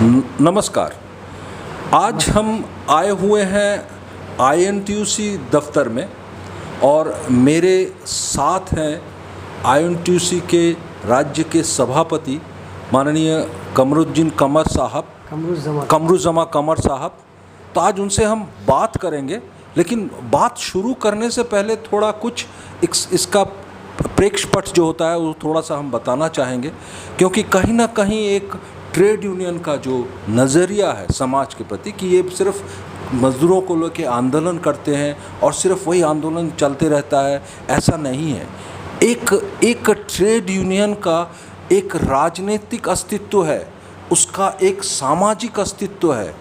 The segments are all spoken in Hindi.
नमस्कार। आज हम आए हुए हैं INTUC दफ्तर में और मेरे साथ हैं INTUC के राज्य के सभापति माननीय कमरुद्दीन कमरुज़्ज़मा कमर साहब। तो आज उनसे हम बात करेंगे, लेकिन बात शुरू करने से पहले थोड़ा कुछ इसका प्रेक्षपट जो होता है वो थोड़ा सा हम बताना चाहेंगे, क्योंकि कहीं ना कहीं एक ट्रेड यूनियन का जो नज़रिया है समाज के प्रति कि ये सिर्फ मज़दूरों को लेकर आंदोलन करते हैं और सिर्फ वही आंदोलन चलते रहता है, ऐसा नहीं है। एक ट्रेड यूनियन का एक राजनीतिक अस्तित्व है, उसका एक सामाजिक अस्तित्व है,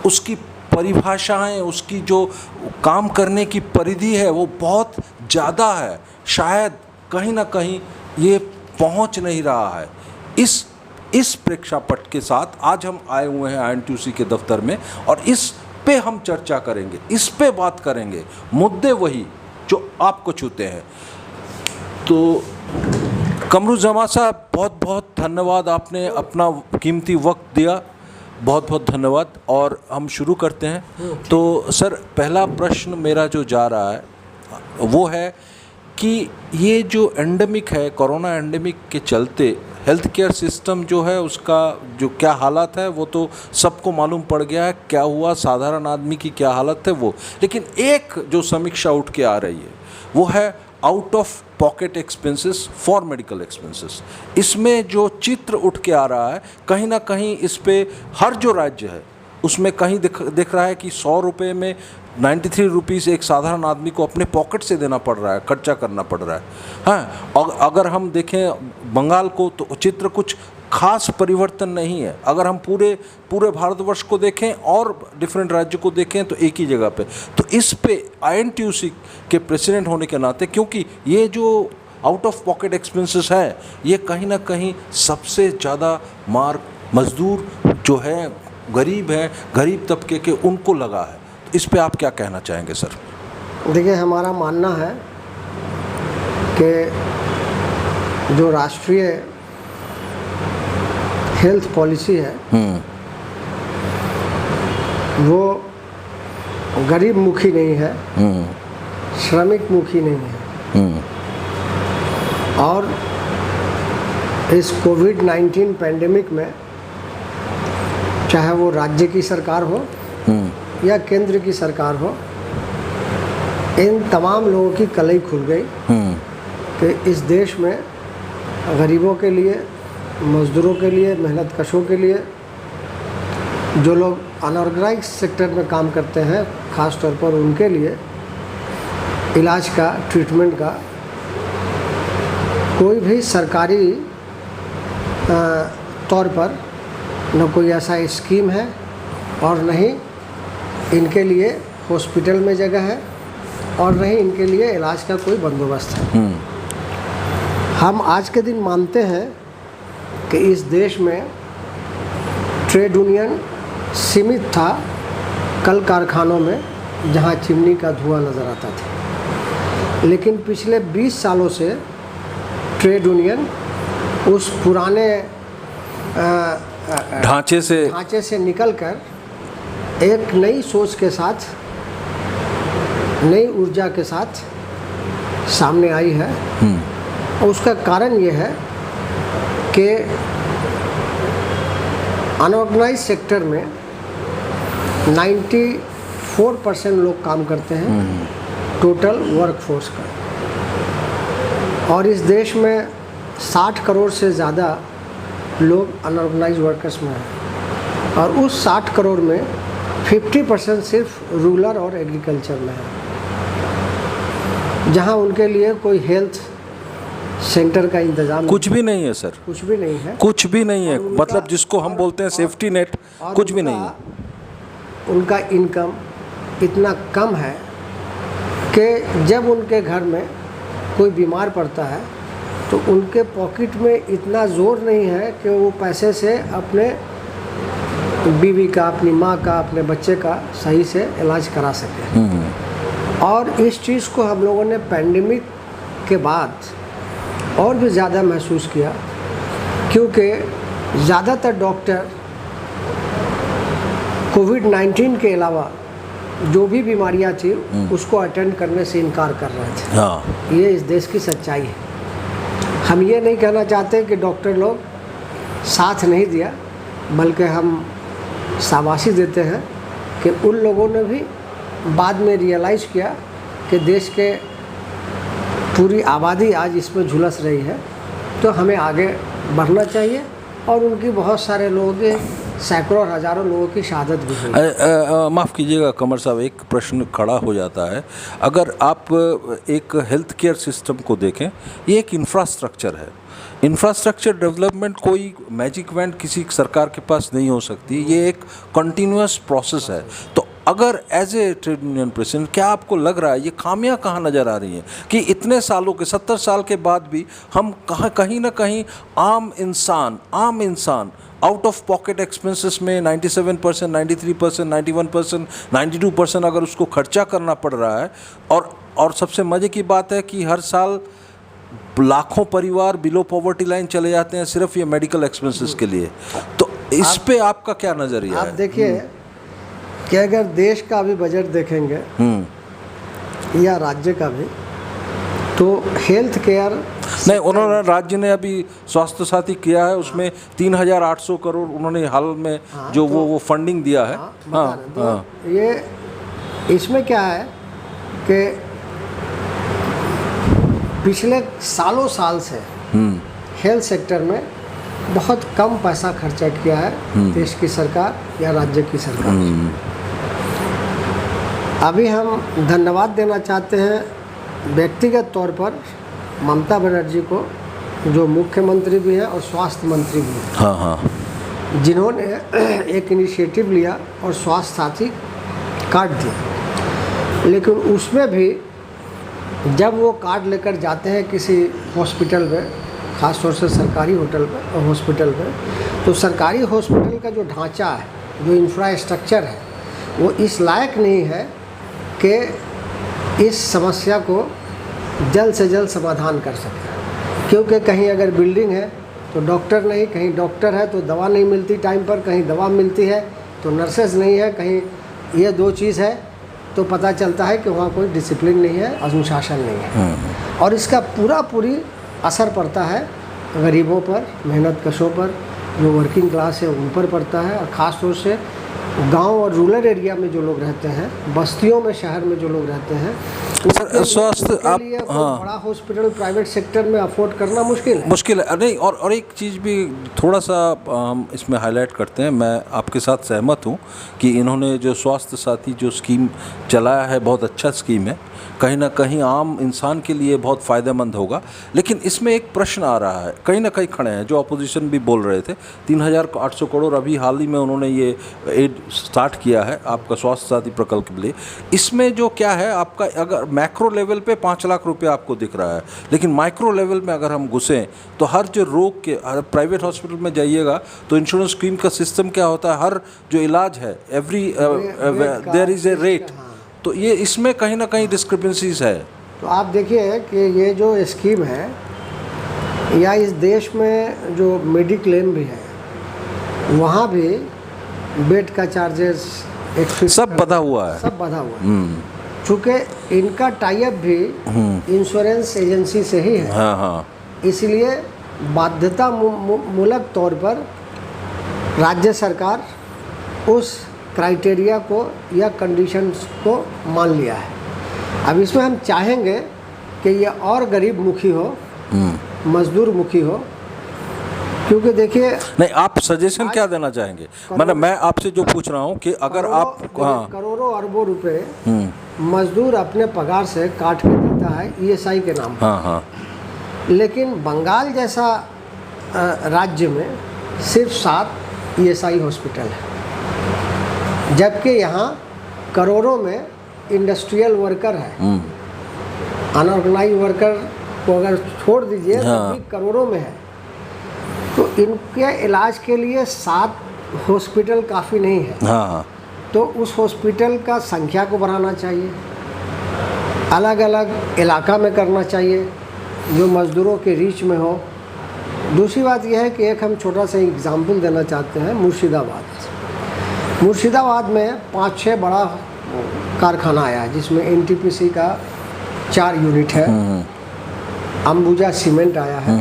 उसकी परिभाषाएं, उसकी जो काम करने की परिधि है वो बहुत ज़्यादा है। शायद कहीं ना कहीं ये पहुंच नहीं रहा है। इस प्रेक्षापट के साथ आज हम आए हुए हैं INTUC के दफ्तर में और इस पे हम चर्चा करेंगे, इस पे बात करेंगे, मुद्दे वही जो आपको छूते हैं। तो कमरुज़्ज़मा साहब, बहुत बहुत धन्यवाद, आपने अपना कीमती वक्त दिया, बहुत बहुत धन्यवाद। और हम शुरू करते हैं। तो सर, पहला प्रश्न मेरा जो जा रहा है वो है कि ये जो एंडेमिक है, कोरोना एंडेमिक के चलते हेल्थ केयर सिस्टम जो है उसका जो क्या हालत है वो तो सबको मालूम पड़ गया है, क्या हुआ, साधारण आदमी की क्या हालत है वो। लेकिन एक जो समीक्षा उठ के आ रही है वो है out of pocket expenses for medical expenses. इसमें जो चित्र उठ के आ रहा है, कहीं ना कहीं इस पे हर जो राज्य है उसमें कहीं दिख रहा है कि 100 रुपये में 93 रुपीज़ एक साधारण आदमी को अपने पॉकेट से देना पड़ रहा है, खर्चा करना पड़ रहा है। हाँ, और अगर हम देखें बंगाल को तो चित्र कुछ खास परिवर्तन नहीं है। अगर हम पूरे भारतवर्ष को देखें और डिफरेंट राज्य को देखें तो एक ही जगह पे। तो इस पे INTUC के प्रेसिडेंट होने के नाते, क्योंकि ये जो आउट ऑफ पॉकेट एक्सपेंसेस है ये कहीं ना कहीं सबसे ज़्यादा मार मज़दूर जो है, गरीब हैं, गरीब तबके के, उनको लगा है। तो इस पे आप क्या कहना चाहेंगे सर? देखिए, हमारा मानना है कि जो राष्ट्रीय हेल्थ पॉलिसी है वो गरीब मुखी नहीं है, श्रमिक मुखी नहीं है। और इस कोविड-19 पैंडेमिक में चाहे वो राज्य की सरकार हो या केंद्र की सरकार हो, इन तमाम लोगों की कलई खुल गई कि इस देश में गरीबों के लिए, मज़दूरों के लिए, मेहनतकशों के लिए, जो लोग अनऑर्गेनाइज्ड सेक्टर में काम करते हैं, ख़ास तौर पर उनके लिए इलाज का, ट्रीटमेंट का कोई भी सरकारी तौर पर न कोई ऐसा स्कीम है और न ही इनके लिए हॉस्पिटल में जगह है और न ही इनके लिए इलाज का कोई बंदोबस्त है। हम आज के दिन मानते हैं कि इस देश में ट्रेड यूनियन सीमित था कल कारखानों में जहां चिमनी का धुआं नज़र आता था, लेकिन पिछले 20 सालों से ट्रेड यूनियन उस पुराने ढांचे से निकलकर एक नई सोच के साथ, नई ऊर्जा के साथ सामने आई है। और उसका कारण ये है कि अनऑर्गेनाइज्ड सेक्टर में 94% लोग काम करते हैं टोटल वर्कफोर्स का, और इस देश में 60 करोड़ से ज़्यादा लोग अनऑर्गेनाइज्ड वर्कर्स में हैं। और उस 60 करोड़ में 50% सिर्फ रूरल और एग्रीकल्चर में है, जहां उनके लिए कोई हेल्थ सेंटर का इंतजाम कुछ भी नहीं है सर, कुछ भी नहीं है, कुछ भी नहीं है। मतलब जिसको हम बोलते हैं सेफ्टी नेट, कुछ भी नहीं है। उनका इनकम इतना कम है कि जब उनके घर में कोई बीमार पड़ता है तो उनके पॉकेट में इतना ज़ोर नहीं है कि वो पैसे से अपने बीवी का, अपनी माँ का, अपने बच्चे का सही से इलाज करा सके। और इस चीज़ को हम लोगों ने पैंडेमिक के बाद और भी ज़्यादा महसूस किया, क्योंकि ज़्यादातर डॉक्टर कोविड-19 के अलावा जो भी बीमारियां थी उसको अटेंड करने से इनकार कर रहे थे। हाँ। ये इस देश की सच्चाई है। हम ये नहीं कहना चाहते कि डॉक्टर लोग साथ नहीं दिया, बल्कि हम शाबाशी देते हैं कि उन लोगों ने भी बाद में रियलाइज़ किया कि देश के पूरी आबादी आज इसमें झुलस रही है, तो हमें आगे बढ़ना चाहिए। और उनकी बहुत सारे लोगों के सैकड़ों और हज़ारों लोगों की शहादत भी हुई। माफ़ कीजिएगा कमर साहब, एक प्रश्न खड़ा हो जाता है। अगर आप एक हेल्थ केयर सिस्टम को देखें, ये एक इंफ्रास्ट्रक्चर है। इंफ्रास्ट्रक्चर डेवलपमेंट कोई मैजिक वैंड किसी सरकार के पास नहीं हो सकती, ये एक कंटिन्यूअस प्रोसेस है। तो अगर as a trade union president क्या आपको लग रहा है ये खामियां कहाँ नज़र आ रही हैं कि इतने सालों के 70 साल के बाद भी हम कहीं ना कहीं आम इंसान आउट ऑफ पॉकेट एक्सपेंसेस में 97%, 93%, 91%, 92% अगर उसको खर्चा करना पड़ रहा है, और सबसे मज़े की बात है कि हर साल लाखों परिवार बिलो पॉवर्टी लाइन चले जाते हैं सिर्फ ये मेडिकल एक्सपेंसेस के लिए। तो इस पे आपका क्या नज़रिया है? आप देखिए कि अगर देश का भी बजट देखेंगे या राज्य का भी, तो हेल्थ केयर नहीं, उन्होंने राज्य ने अभी स्वास्थ्य साथी किया है, उसमें 3,800 करोड़ उन्होंने हाल में जो तो वो फंडिंग दिया है। हाँ, ये इसमें क्या है कि पिछले साल से हेल्थ सेक्टर में बहुत कम पैसा खर्चा किया है देश की सरकार या राज्य की सरकार। अभी हम धन्यवाद देना चाहते हैं व्यक्तिगत तौर पर ममता बनर्जी को, जो मुख्यमंत्री भी है और स्वास्थ्य मंत्री भी है। हाँ हाँ। जिन्होंने एक इनिशिएटिव लिया और स्वास्थ्य साथी कार्ड दिया, लेकिन उसमें भी जब वो कार्ड लेकर जाते हैं किसी हॉस्पिटल में, ख़ास तौर से सरकारी हॉस्पिटल में, तो सरकारी हॉस्पिटल का जो ढांचा है, जो इंफ्रास्ट्रक्चर है, वो इस लायक नहीं है कि इस समस्या को जल्द से जल्द समाधान कर सके। क्योंकि कहीं अगर बिल्डिंग है तो डॉक्टर नहीं, कहीं डॉक्टर है तो दवा नहीं मिलती टाइम पर, कहीं दवा मिलती है तो नर्सेज नहीं है, कहीं ये दो चीज़ है तो पता चलता है कि वहाँ कोई डिसिप्लिन नहीं है, अनुशासन नहीं है। और इसका पूरी असर पड़ता है गरीबों पर, मेहनत कशों पर, जो वर्किंग क्लास है उन पर पड़ता है, और ख़ास तौर से गांव और रूरल एरिया में जो लोग रहते हैं, बस्तियों में, शहर में जो लोग रहते हैं, स्वास्थ्य आप बड़ा हॉस्पिटल प्राइवेट सेक्टर में अफोर्ड करना मुश्किल है। नहीं, और एक चीज़ भी थोड़ा सा हम इसमें हाईलाइट करते हैं। मैं आपके साथ सहमत हूँ कि इन्होंने जो स्वास्थ्य साथी जो स्कीम चलाया है बहुत अच्छा स्कीम है, कहीं ना कहीं आम इंसान के लिए बहुत फ़ायदेमंद होगा। लेकिन इसमें एक प्रश्न आ रहा है, कहीं ना कहीं खड़े हैं, जो अपोजिशन भी बोल रहे थे, 3,800 करोड़ अभी हाल ही में उन्होंने ये एड स्टार्ट किया है आपका स्वास्थ्य साथी प्रकल्प के लिए। इसमें जो क्या है आपका, अगर मैक्रो लेवल पे 5 लाख रुपए आपको दिख रहा है, लेकिन माइक्रो लेवल में अगर हम घुसें तो हर जो रोग के, हर प्राइवेट हॉस्पिटल में जाइएगा तो इंश्योरेंस स्कीम का सिस्टम क्या होता है, हर जो इलाज है every there is a rate. तो ये इसमें कहीं ना कहीं डिस्क्रिपेंसीज है। तो आप देखिए कि ये जो स्कीम है, या इस देश में जो मेडिक्लेम भी है, वहाँ भी बेड का चार्जेस सब बधा हुआ है, सब बधा हुआ है। चूँकि इनका टाई अप भी इंश्योरेंस एजेंसी से ही है। हाँ हाँ। इसलिए बाध्यता मूलक तौर पर राज्य सरकार उस क्राइटेरिया को या कंडीशंस को मान लिया है। अब इसमें हम चाहेंगे कि ये और गरीब मुखी हो, मजदूर मुखी हो, क्योंकि देखिए, नहीं, आप सजेशन क्या देना चाहेंगे? मतलब मैं आपसे जो पूछ रहा हूँ कि अगर आप करोड़ों अरबों रुपए मजदूर अपने पगार से काट के देता है ESI के नाम पर। हाँ हाँ। लेकिन बंगाल जैसा राज्य में सिर्फ 7 ESI हॉस्पिटल है, जबकि यहाँ करोड़ों में इंडस्ट्रियल वर्कर है। अनऑर्गेनाइज वर्कर को अगर छोड़ दीजिए तो भी करोड़ों में है। तो इनके इलाज के लिए 7 हॉस्पिटल काफ़ी नहीं है। हाँ। तो उस हॉस्पिटल का संख्या को बढ़ाना चाहिए, अलग अलग इलाका में करना चाहिए, जो मज़दूरों के रीच में हो, दूसरी बात यह है कि एक हम छोटा सा एग्जाम्पल देना चाहते हैं। मुर्शिदाबाद में 5-6 बड़ा कारखाना आया है, जिसमें एनटीपीसी का 4 यूनिट है, अंबुजा सीमेंट आया है,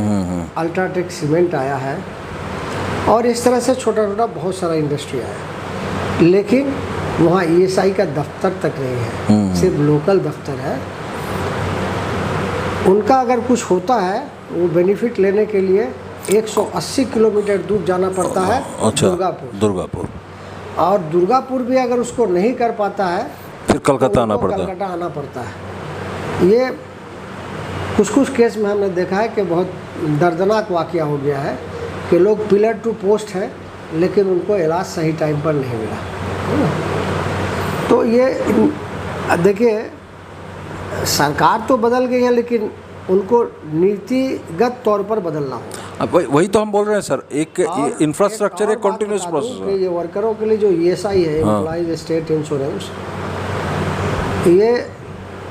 अल्ट्राटेक सीमेंट आया है, और इस तरह से छोटा छोटा बहुत सारा इंडस्ट्री आया है। लेकिन वहाँ ईएसआई का दफ्तर तक नहीं है, सिर्फ लोकल दफ्तर है। उनका अगर कुछ होता है, वो बेनिफिट लेने के लिए 180 किलोमीटर दूर जाना पड़ता है। अच्छा, दुर्गापुर। और दुर्गापुर भी अगर उसको नहीं कर पाता है, फिर कलकत्ता तो आना पड़ता है। कलकत्ता आना पड़ता है। ये कुछ केस में हमने देखा है कि बहुत दर्दनाक वाकया हो गया है कि लोग पिलर टू पोस्ट हैं, लेकिन उनको इलाज सही टाइम पर नहीं मिला, है ना। तो ये देखिए, सरकार तो बदल गई है, लेकिन उनको नीतिगत तौर पर बदलना होगा। अब वही तो हम बोल रहे हैं सर, एक इंफ्रास्ट्रक्चर एक कंटिन्यूस प्रोसेस है। ये वर्करों के लिए जो ईएसआई है, एम्प्लॉइज स्टेट इंश्योरेंस, ये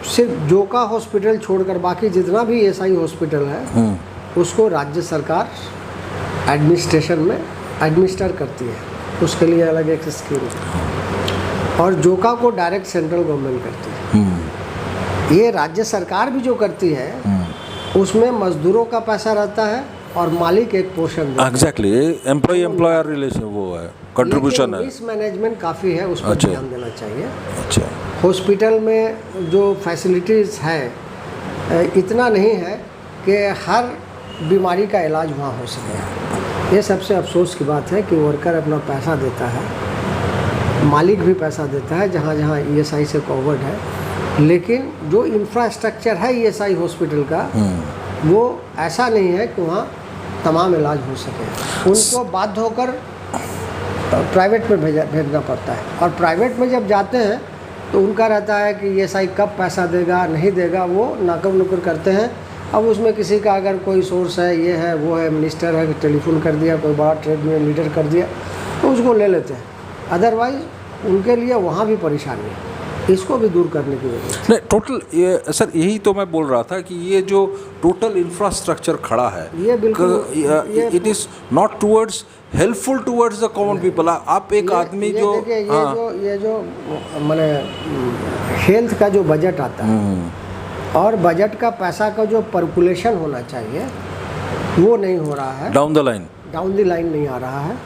सिर्फ जोका हॉस्पिटल छोड़कर बाकी जितना भी ईएसआई हॉस्पिटल है, उसको राज्य सरकार एडमिनिस्ट्रेशन में एडमिनिस्टर करती है। उसके लिए अलग एक स्कीम है, और जोका को डायरेक्ट सेंट्रल गवर्नमेंट करती है। ये राज्य सरकार भी जो करती है, उसमें मजदूरों का पैसा रहता है और मालिक एक पोर्शन देता है। एग्जैक्टली, एम्प्लॉय एम्प्लॉयर रिलेशन वो है, कंट्रीब्यूशन है। इस मैनेजमेंट काफ़ी है, उस पर अच्छा। ध्यान देना चाहिए। अच्छा, हॉस्पिटल में जो फैसिलिटीज़ है, इतना नहीं है कि हर बीमारी का इलाज वहाँ हो सके। ये सबसे अफसोस की बात है कि वर्कर अपना पैसा देता है, मालिक भी पैसा देता है जहाँ जहाँ ईएसआई से कवर्ड है, लेकिन जो इंफ्रास्ट्रक्चर है ईएसआई हॉस्पिटल का, वो ऐसा नहीं है कि वहाँ तमाम इलाज हो सके। उनको बाध्य होकर प्राइवेट में भेजना पड़ता है, और प्राइवेट में जब जाते हैं तो उनका रहता है कि ईएसआई कब पैसा देगा नहीं देगा, वो नाकब नुकर करते हैं। अब उसमें किसी का अगर कोई सोर्स है, ये है वो है, मिनिस्टर है, टेलीफोन कर दिया, कोई बड़ा ट्रेड में लीडर कर दिया, तो उसको ले लेते हैं। अदरवाइज़ उनके लिए वहाँ भी परेशानी है, इसको भी दूर करने की जरूरत है। नहीं टोटल ये सर, यही तो मैं बोल रहा था कि ये जो टोटल इंफ्रास्ट्रक्चर खड़ा है, ये बिल्कुल it is not towards helpful towards the common people. आप एक आदमी जो ये जो माने हेल्थ का जो बजट आता है, और बजट का पैसा का जो पर्कुलेशन होना चाहिए, वो नहीं हो रहा है। डाउन द लाइन नहीं आ रहा है।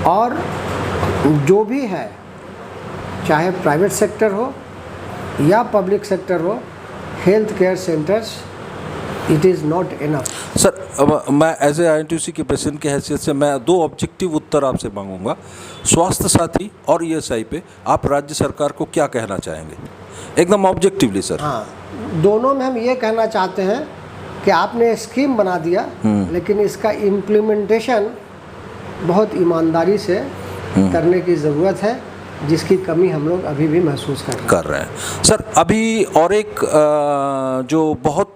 और जो भी है, चाहे प्राइवेट सेक्टर हो या पब्लिक सेक्टर हो, health care centres, it is not enough. Sir, अब मैं एज ए INTUC के प्रेसिडेंट की हैसियत से मैं 2 ऑब्जेक्टिव उत्तर आपसे मांगूंगा। स्वास्थ्य साथी और ईएसआई पे आप राज्य सरकार को क्या कहना चाहेंगे, एकदम ऑब्जेक्टिवली सर? हाँ, दोनों में हम ये कहना चाहते हैं कि आपने स्कीम बना दिया, लेकिन इसका इम्प्लीमेंटेशन बहुत ईमानदारी से करने की ज़रूरत है, जिसकी कमी हम लोग अभी भी महसूस कर रहे हैं। सर, अभी और एक जो बहुत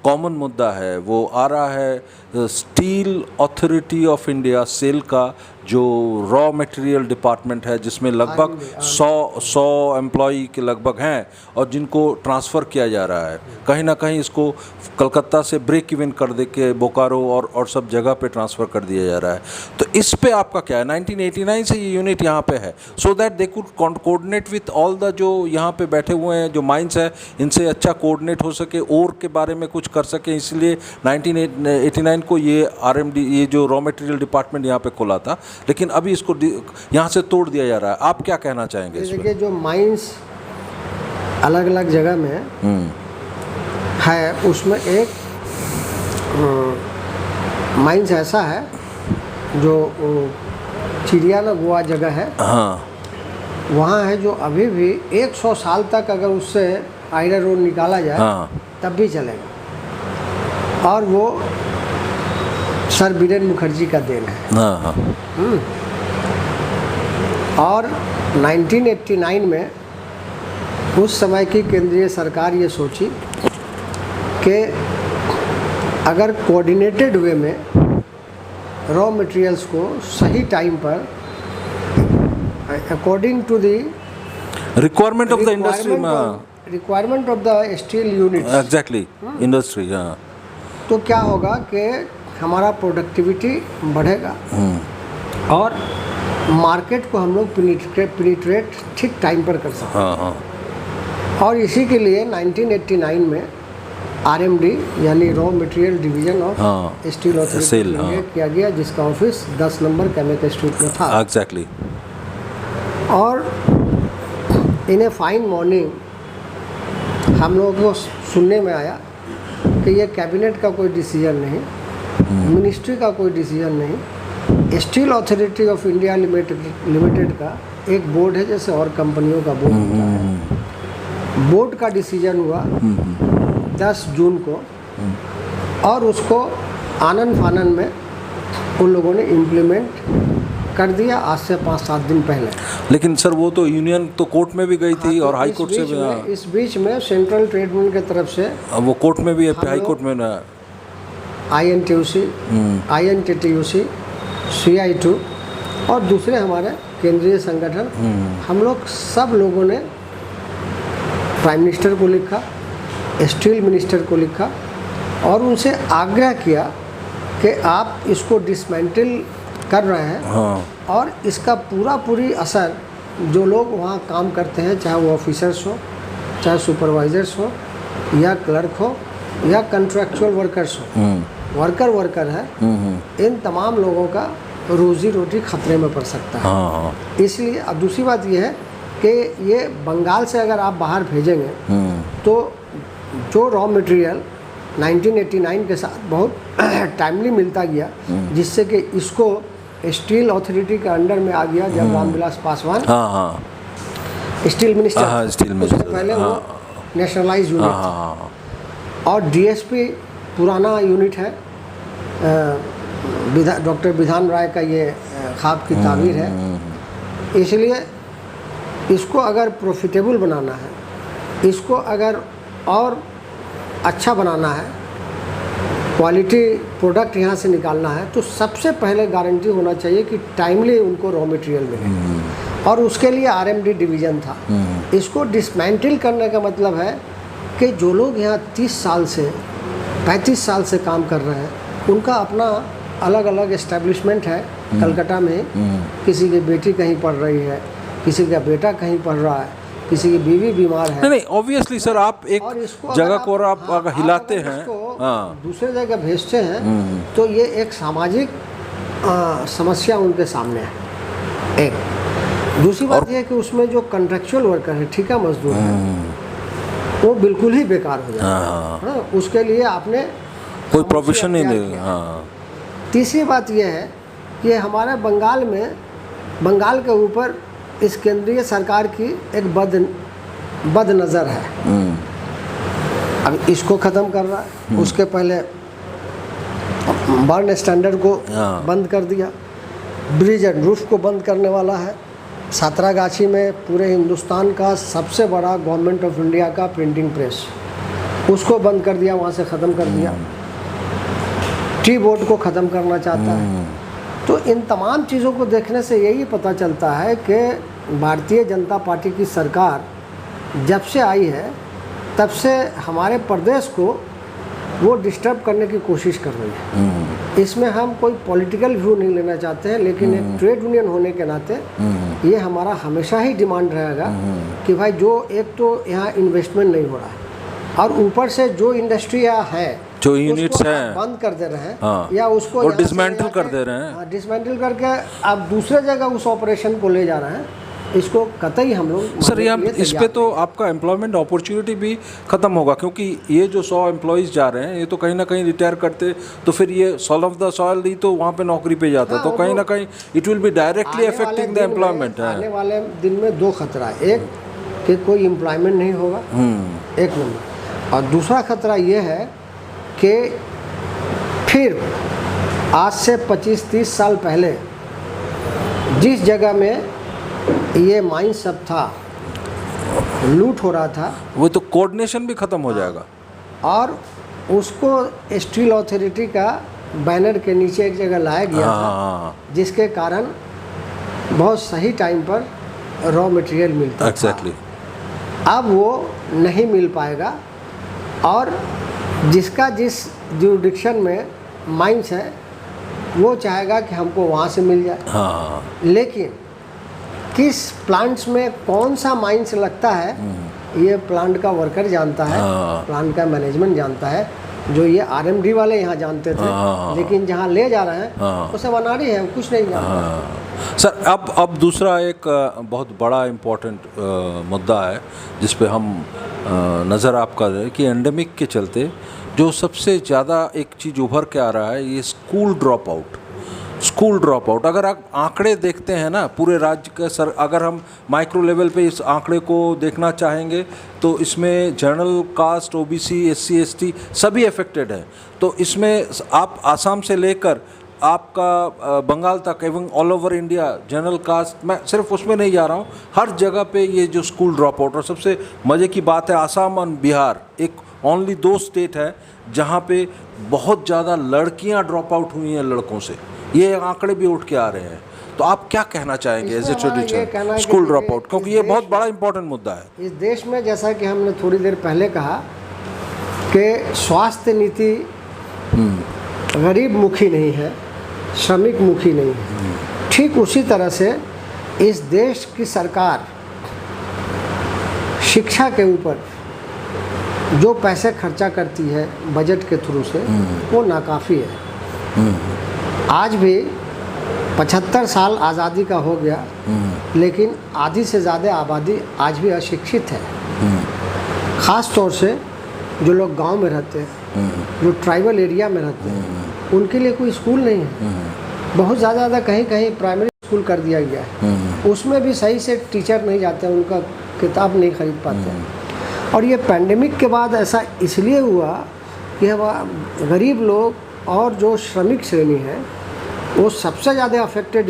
कॉमन मुद्दा है, वो आ रहा है Steel Authority of India, SAIL का जो रॉ मटेरियल डिपार्टमेंट है, जिसमें लगभग 100 एम्प्लॉई के लगभग हैं, और जिनको ट्रांसफ़र किया जा रहा है। कहीं ना कहीं इसको कलकत्ता से ब्रेक इवन कर दे के बोकारो और सब जगह पे ट्रांसफ़र कर दिया जा रहा है। तो इस पे आपका क्या है? 1989 से ये यूनिट यहाँ पे है, so that they could coordinate with all the जो यहाँ पे बैठे हुए हैं, जो माइंस है, इनसे अच्छा कोऑर्डिनेट हो सके, और के बारे में कुछ कर सके। इसलिए 1989 को ये RMD, ये जो रॉ मटेरियल डिपार्टमेंट यहाँ पे खुला था, लेकिन अभी इसको यहाँ से तोड़ दिया जा रहा है। आप क्या कहना चाहेंगे इस पे? देखिए, जो माइंस अलग अलग जगह में है, उसमें एक माइंस ऐसा है जो चिड़ियाना गोवा जगह है, हाँ, वहाँ है, जो अभी भी 100 साल तक अगर उससे आयरन रोड निकाला जाए, हाँ, तब भी चलेगा। और वो सर बीरेन मुखर्जी का देन है। हाँ, हाँ। और 1989 में उस समय की केंद्रीय सरकार ये सोची कि अगर कोऑर्डिनेटेड वे में रॉ मटेरियल्स को सही टाइम पर, according to the requirement of the industry, requirement of the steel unit, exactly, industry, हाँ, तो क्या होगा कि हमारा प्रोडक्टिविटी बढ़ेगा और मार्केट को हम लोग पेनिट्रेट ठीक टाइम पर कर सकते हैं। हाँ हाँ। और इसी के लिए 1989 में RMD यानी raw material division of steel authority create किया गया, जिसका ऑफिस 10 नंबर केमिकल स्ट्रीट में था। एग्जैक्टली। और इन ए फाइन मॉर्निंग हम लोगों को सुनने में आया कि ये कैबिनेट का कोई डिसीजन नहीं, मिनिस्ट्री का कोई डिसीजन नहीं, steel Authority of India limited का एक बोर्ड है, जैसे और कंपनियों का बोर्ड होता है। बोर्ड का डिसीजन हुआ 10 जून को, और उसको आनन फानन में उन लोगों ने इम्प्लीमेंट कर दिया आज से 5-7 दिन पहले। लेकिन सर वो तो यूनियन तो कोर्ट में भी गई थी और हाई कोर्ट से भी। इस बीच में सेंट्रल ट्रेड यूनियन की तरफ से वो कोर्ट में भी, हाई कोर्ट में ना, INTUC, INTTUC, CI2 और दूसरे हमारे केंद्रीय संगठन, हम लोग सब लोगों ने प्राइम मिनिस्टर को लिखा, स्टील मिनिस्टर को लिखा और उनसे आग्रह किया कि आप इसको डिसमेंटल कर रहे हैं। हाँ। और इसका पूरी असर जो लोग वहाँ काम करते हैं, चाहे वो ऑफिसर्स हो, चाहे सुपरवाइजर्स हो, या क्लर्क हो, या कंट्रैक्चुअल वर्कर्स हो, वर्कर है, इन तमाम लोगों का रोजी रोटी खतरे में पड़ सकता है। हाँ। इसलिए अब दूसरी बात यह है कि ये बंगाल से अगर आप बाहर भेजेंगे तो जो रॉ मटेरियल 1989 के साथ बहुत टाइमली मिलता गया, जिससे कि इसको स्टील अथॉरिटी के अंडर में आ गया जब रामविलास पासवान स्टील मिनिस्टर, उससे पहले वो नेशनलाइज यूनिट था। और DSP पुराना यूनिट है, डॉक्टर विधान राय का ये ख्वाब की ताबीर है। इसलिए इसको अगर प्रॉफिटेबल बनाना है, इसको अगर और अच्छा बनाना है, क्वालिटी प्रोडक्ट यहाँ से निकालना है, तो सबसे पहले गारंटी होना चाहिए कि टाइमली उनको रॉ मटेरियल मिले। और उसके लिए RMD डिवीज़न था। इसको डिसमेंटल करने का मतलब है कि जो लोग यहाँ 30 साल से 35 साल से काम कर रहे हैं, उनका अपना अलग अलग एस्टेब्लिशमेंट है। कलकत्ता में किसी की बेटी कहीं पढ़ रही है, किसी का बेटा कहीं पढ़ रहा है, किसी की बीवी बीमार है। नहीं ऑब्वियसली सर, आप एक जगह को आप अगर हिलाते हैं, दूसरे जगह भेजते हैं, तो ये एक सामाजिक समस्या उनके सामने है। एक दूसरी बात यह है कि उसमें जो कॉन्ट्रैक्चुअल वर्कर है, ठेका मजदूर है, वो बिल्कुल ही बेकार हो जाता है। उसके लिए आपने कोई प्रोविजन नहीं दे। तीसरी बात यह है कि हमारे बंगाल में, बंगाल के ऊपर इस केंद्रीय सरकार की एक बद नज़र है। अब इसको ख़त्म कर रहा है, उसके पहले बर्न स्टैंडर्ड को बंद कर दिया, ब्रिज एंड रूफ को बंद करने वाला है। सातरागाछी में पूरे हिंदुस्तान का सबसे बड़ा गवर्नमेंट ऑफ इंडिया का प्रिंटिंग प्रेस, उसको बंद कर दिया, वहाँ से ख़त्म कर दिया। टी बोर्ड को ख़त्म करना चाहता है। तो इन तमाम चीज़ों को देखने से यही पता चलता है कि भारतीय जनता पार्टी की सरकार जब से आई है, तब से हमारे प्रदेश को वो डिस्टर्ब करने की कोशिश कर रही है। इसमें हम कोई पॉलिटिकल व्यू नहीं लेना चाहते हैं, लेकिन एक ट्रेड यूनियन होने के नाते ये हमारा हमेशा ही डिमांड रहेगा कि भाई जो एक तो यहाँ इन्वेस्टमेंट नहीं हो रहा है, और ऊपर से जो इंडस्ट्री है, जो यूनिट्स हैं, बंद कर दे रहे हैं, या उसको डिसमेंटल कर दे रहे हैं, डिसमेंटल करके आप दूसरे जगह उस ऑपरेशन को ले जा रहे हैं। इसको कतई हम लोग सर, इस पे तो आपका एम्प्लॉयमेंट अपॉर्चुनिटी भी ख़त्म होगा, क्योंकि ये जो 100 एम्प्लॉयज़ जा रहे हैं, ये तो कहीं ना कहीं रिटायर करते तो फिर ये सॉल ऑफ द सॉयल दी तो वहाँ पे नौकरी पे जाता। तो कहीं ना कहीं it will be directly affecting the employment. आने वाले दिन में दो खतरा है, एक कि कोई एम्प्लॉयमेंट नहीं होगा, एक नंबर, और दूसरा खतरा ये है कि फिर आज से 25-30 साल पहले जिस जगह में ये माइन सब था, लूट हो रहा था, वो तो कोऑर्डिनेशन भी ख़त्म हो जाएगा, और उसको स्टील अथॉरिटी का बैनर के नीचे एक जगह लाया गया था, जिसके कारण बहुत सही टाइम पर रॉ मटेरियल मिलता exactly. था। अब वो नहीं मिल पाएगा, और जिसका जिस जुरिडिक्शन में माइंस है, वो चाहेगा कि हमको वहाँ से मिल जाए। हाँ लेकिन किस प्लांट्स में कौन सा माइंस लगता है ये प्लांट का वर्कर जानता है, प्लांट का मैनेजमेंट जानता है। जो ये आरएमडी वाले यहाँ जानते थे, लेकिन जहाँ ले जा रहे हैं वो सब अनाड़ी है, कुछ नहीं जानता। सर अब दूसरा एक बहुत बड़ा इम्पोर्टेंट मुद्दा है जिस पे हम नज़र आपका है कि एंडेमिक के चलते जो सबसे ज़्यादा एक चीज़ उभर के आ रहा है ये स्कूल ड्रॉप आउट। अगर आप आंकड़े देखते हैं ना पूरे राज्य के सर, अगर हम माइक्रो लेवल पे इस आंकड़े को देखना चाहेंगे तो इसमें general caste, OBC, SC, ST सभी अफेक्टेड हैं। तो इसमें आप आसाम से लेकर आपका बंगाल तक एवं all over India general caste, मैं सिर्फ उसमें नहीं जा रहा हूँ, हर जगह पे ये जो स्कूल ड्रॉप आउट। और सबसे मज़े की बात है आसाम और बिहार एक ओनली 2 स्टेट है जहाँ पे बहुत ज़्यादा लड़कियाँ ड्रॉप आउट हुई हैं लड़कों से। ये आंकड़े भी उठ के आ रहे हैं। तो आप क्या कहना चाहेंगे as a tradition school drop out, क्योंकि ये बहुत बड़ा इंपॉर्टेंट मुद्दा है इस देश में। जैसा कि हमने थोड़ी देर पहले कहा कि स्वास्थ्य नीति गरीब मुखी नहीं है, श्रमिक मुखी नहीं है। ठीक उसी तरह से इस देश की सरकार शिक्षा के ऊपर जो पैसे खर्चा करती है बजट के थ्रू से वो नाकाफ़ी है। आज भी 75 साल आज़ादी का हो गया, लेकिन आधी से ज़्यादा आबादी आज भी अशिक्षित है। ख़ास तौर से जो लोग गांव में रहते हैं, जो ट्राइबल एरिया में रहते हैं, उनके लिए कोई स्कूल नहीं है। बहुत ज़्यादा कहीं कहीं प्राइमरी स्कूल कर दिया गया है, उसमें भी सही से टीचर नहीं जाते, उनका किताब नहीं खरीद पाते हैं। और ये पैंडेमिक के बाद ऐसा इसलिए हुआ कि हम गरीब लोग और जो श्रमिक श्रेणी है वो सबसे ज़्यादा अफेक्टेड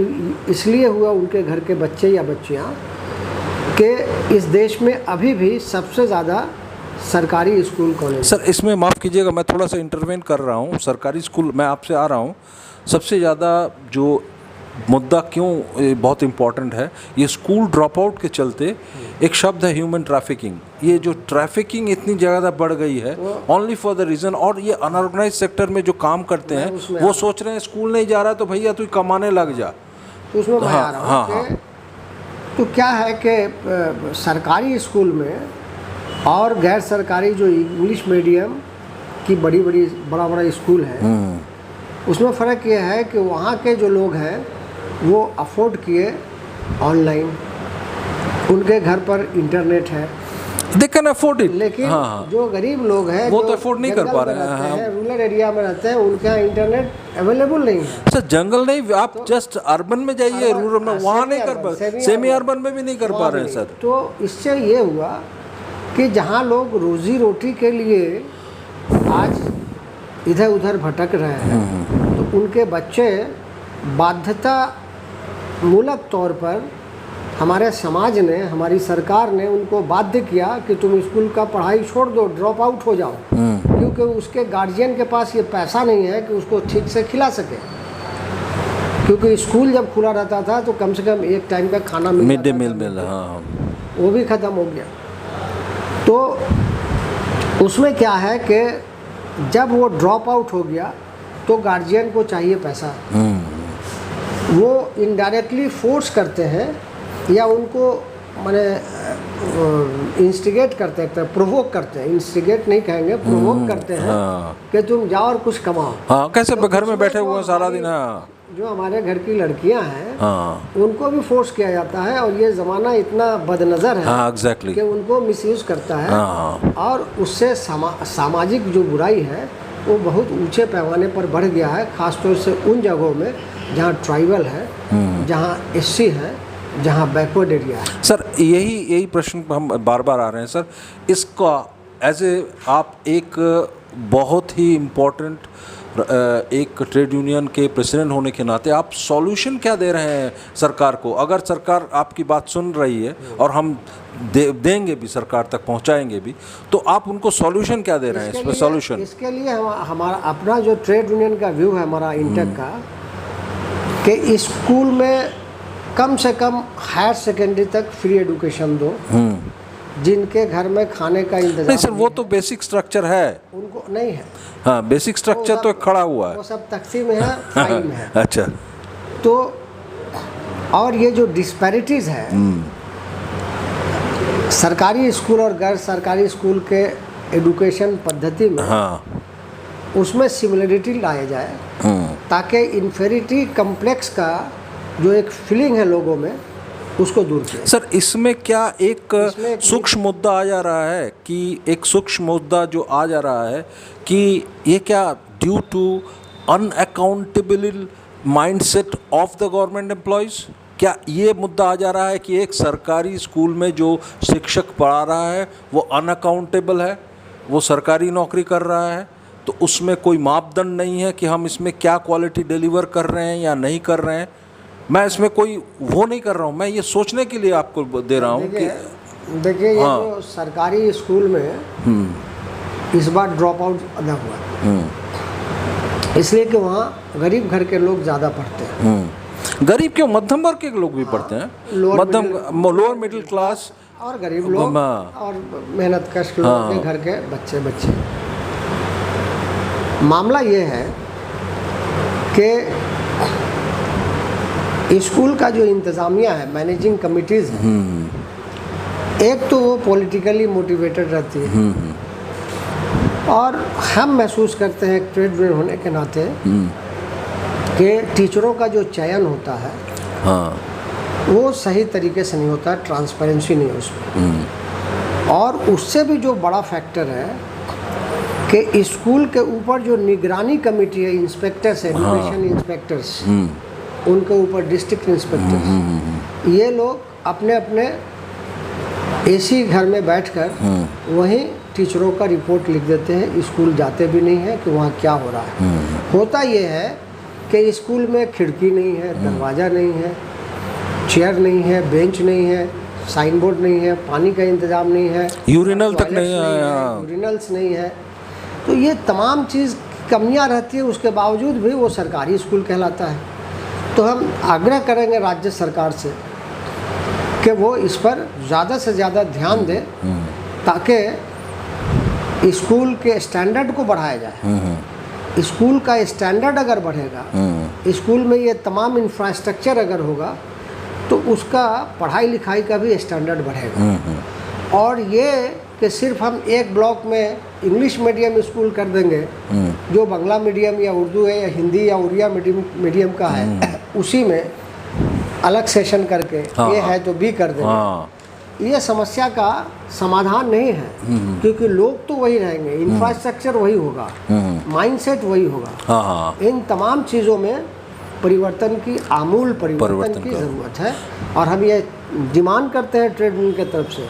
इसलिए हुआ, उनके घर के बच्चे या बच्चियाँ, कि इस देश में अभी भी सबसे ज़्यादा सरकारी स्कूल कॉलेज। सर इसमें माफ़ कीजिएगा, मैं थोड़ा सा इंटरवेन कर रहा हूँ। सरकारी स्कूल मैं आपसे आ रहा हूँ। सबसे ज़्यादा जो मुद्दा क्यों बहुत इम्पॉर्टेंट है, ये स्कूल ड्रॉप आउट के चलते एक शब्द है ह्यूमन ट्रैफिकिंग। ये जो ट्रैफिकिंग इतनी ज़्यादा बढ़ गई है ओनली फॉर द रीज़न, और ये अनऑर्गेनाइज सेक्टर में जो काम करते हैं वो सोच रहे हैं स्कूल नहीं जा रहा तो भैया तू कमाने लग जा। तो उसमें मैं आ रहा हूँ तो क्या है कि सरकारी स्कूल में और गैर सरकारी जो इंग्लिश मीडियम की बड़ा स्कूल है, उसमें फ़र्क ये है कि वहाँ के जो लोग हैं वो अफोर्ड किए ऑनलाइन, उनके घर पर इंटरनेट है, दे कैन अफोर्ड इट। लेकिन जो गरीब लोग हैं वो तो अफोर्ड नहीं कर पा रहे हैं, रूरल एरिया में रहते हैं, उनके यहाँ इंटरनेट अवेलेबल नहीं है। सर जंगल नहीं, आप जस्ट अर्बन में जाइए, रूरल में वहाँ नहीं कर पा, सेमी अर्बन में भी नहीं कर पा रहे हैं सर। तो इससे ये हुआ कि जहाँ लोग रोजी रोटी के लिए आज इधर उधर भटक रहे हैं, तो उनके बच्चे बाध्यता मूलक तौर पर हमारे समाज ने, हमारी सरकार ने उनको बाध्य किया कि तुम स्कूल का पढ़ाई छोड़ दो, ड्रॉप आउट हो जाओ, क्योंकि उसके गार्जियन के पास ये पैसा नहीं है कि उसको ठीक से खिला सके। क्योंकि स्कूल जब खुला रहता था तो कम से कम एक टाइम का खाना मिड डे मील मिल, वो भी ख़त्म हो गया। तो उसमें क्या है कि जब वो ड्रॉप आउट हो गया तो गार्जियन को चाहिए पैसा, वो इनडायरेक्टली फोर्स करते हैं या उनको माने इंस्टिगेट करते हैं, प्रोवोक करते हैं, इंस्टिगेट नहीं कहेंगे, प्रोवोक करते हैं कि तुम जाओ और कुछ कमाओ। हाँ, कैसे तो घर में बैठे हुए हैं सारा दिन। जो हमारे घर की लड़कियां हैं उनको भी फोर्स किया जाता है, और ये ज़माना इतना बदनज़र है एग्जैक्टली कि उनको मिसयूज़ करता है, और उससे सामाजिक जो बुराई है वो बहुत ऊंचे पैमाने पर बढ़ गया है, ख़ासतौर से उन जगहों में जहाँ ट्राइबल है, जहाँ एससी है, जहाँ बैकवर्ड एरिया है। सर यही प्रश्न हम बार बार आ रहे हैं सर। इसका एज ए आप एक बहुत ही इम्पोर्टेंट एक ट्रेड यूनियन के प्रेसिडेंट होने के नाते आप सॉल्यूशन क्या दे रहे हैं सरकार को? अगर सरकार आपकी बात सुन रही है और हम देंगे भी, सरकार तक पहुंचाएंगे भी, तो आप उनको सॉल्यूशन क्या दे रहे हैं? इस पर सॉल्यूशन इसके लिए हमारा अपना जो ट्रेड यूनियन का व्यू है, हमारा इंटेक का, कि स्कूल में कम से कम हायर सेकेंडरी तक फ्री एजुकेशन दो, जिनके घर में खाने का इंतजाम नहीं सर, वो तो बेसिक स्ट्रक्चर है। उनको नहीं है, हाँ, बेसिक स्ट्रक्चर तो खड़ा हुआ है। वो सब तकसीम है, फाइल में है। अच्छा। तो और ये जो डिस्पैरिटीज़ है सरकारी स्कूल और गैर सरकारी स्कूल के एजुकेशन पद्धति में, हाँ। उसमें सिमिलरिटी लाया जाए ताकि इन्फेरिटी कम्प्लेक्स का जो एक फीलिंग है लोगों में उसको दूर किया। सर, इसमें क्या एक सूक्ष्म मुद्दा आ जा रहा है कि एक सूक्ष्म मुद्दा जो आ जा रहा है कि ये क्या due to unaccountable mindset of the government employees, क्या ये मुद्दा आ जा रहा है कि एक सरकारी स्कूल में जो शिक्षक पढ़ा रहा है वो अनअकाउंटेबल है, वो सरकारी नौकरी कर रहा है, तो उसमें कोई मापदंड नहीं है कि हम इसमें क्या क्वालिटी डिलीवर कर रहे हैं या नहीं कर रहे हैं। मैं इसमेमें कोई वो नहीं कर रहा हूँ, मैं ये सोचने के लिए आपको दे रहा हूँ कि देखिए ये जो सरकारी स्कूल में इस बार ड्रॉप आउट ज़्यादा हुआ, इसलिए कि वहाँ गरीब घर के लोग ज़्यादा पढ़ते हैं। गरीब क्यों, मध्यम वर्ग के लोग भी पढ़ते हैं, लोअर मिडिल क्लास और गरीब लोग और मेहनत कश लोग के घर के बच्चे। मामला ये है कि स्कूल का जो इंतज़ामिया है, मैनेजिंग कमिटीज़ हैं, एक तो वो पॉलिटिकली मोटिवेटेड रहती है और हम महसूस करते हैं ट्रेड यूनियन होने के नाते कि टीचरों का जो चयन होता है वो सही तरीके से नहीं होता, ट्रांसपेरेंसी नहीं है उसमें। और उससे भी जो बड़ा फैक्टर है कि स्कूल के ऊपर जो निगरानी कमेटी है, इंस्पेक्टर्स, एजुकेशन इंस्पेक्टर्स, उनके ऊपर डिस्ट्रिक्ट इंस्पेक्टर्स, ये लोग अपने अपने एसी घर में बैठकर वहीं टीचरों का रिपोर्ट लिख देते हैं, स्कूल जाते भी नहीं है कि वहाँ क्या हो रहा है। होता ये है कि स्कूल में खिड़की नहीं है, दरवाज़ा नहीं है, चेयर नहीं है, बेंच नहीं है, साइन बोर्ड नहीं है, पानी का इंतज़ाम नहीं है, यूरिनल तक नहीं है, यूरिनल्स नहीं है। तो ये तमाम चीज़ कमियां रहती है, उसके बावजूद भी वो सरकारी स्कूल कहलाता है। तो हम आग्रह करेंगे राज्य सरकार से कि वो इस पर ज़्यादा से ज़्यादा ध्यान दे ताकि स्कूल के स्टैंडर्ड को बढ़ाया जाए। स्कूल का स्टैंडर्ड अगर बढ़ेगा, स्कूल में ये तमाम इंफ्रास्ट्रक्चर अगर होगा तो उसका पढ़ाई लिखाई का भी स्टैंडर्ड बढ़ेगा। और ये कि सिर्फ हम एक ब्लॉक में इंग्लिश मीडियम स्कूल कर देंगे, जो बांग्ला मीडियम या उर्दू है या हिंदी या उड़िया मीडियम का है, उसी में अलग सेशन करके ये है तो बी कर देंगे, ये समस्या का समाधान नहीं है। क्योंकि लोग तो वही रहेंगे, इंफ्रास्ट्रक्चर वही होगा, माइंडसेट वही होगा। इन तमाम चीज़ों में परिवर्तन की, आमूल परिवर्तन की ज़रूरत है। और हम ये डिमांड करते हैं ट्रेड यूनियन की तरफ से।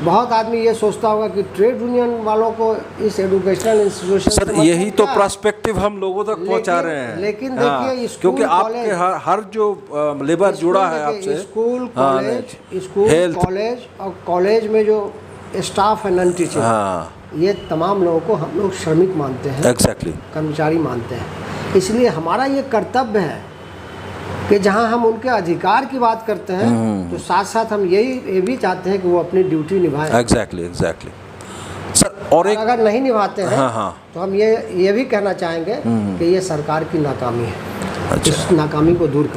बहुत आदमी ये सोचता होगा कि ट्रेड यूनियन वालों को इस एजुकेशनल इंस्टीट्यूशन, सर यही तो पर्सपेक्टिव हम लोगों तक पहुंचा रहे हैं। लेकिन देखिए क्योंकि आपके हर जो लेबर जुड़ा है आपसे, स्कूल कॉलेज और कॉलेज में जो स्टाफ है, नॉन टीचर, ये तमाम लोगों को हम लोग श्रमिक मानते हैं, एग्जैक्टली कर्मचारी मानते हैं। इसलिए हमारा ये कर्तव्य है कि जहां हम उनके अधिकार की बात करते हैं तो साथ साथ हम ये भी चाहते हैं कि वो अपनी ड्यूटी निभाएं। Exactly sir. और एक अगर नहीं निभाते हैं तो हम ये भी कहना चाहेंगे कि ये सरकार की नाकामी है। अच्छा। इस नाकामी को दूर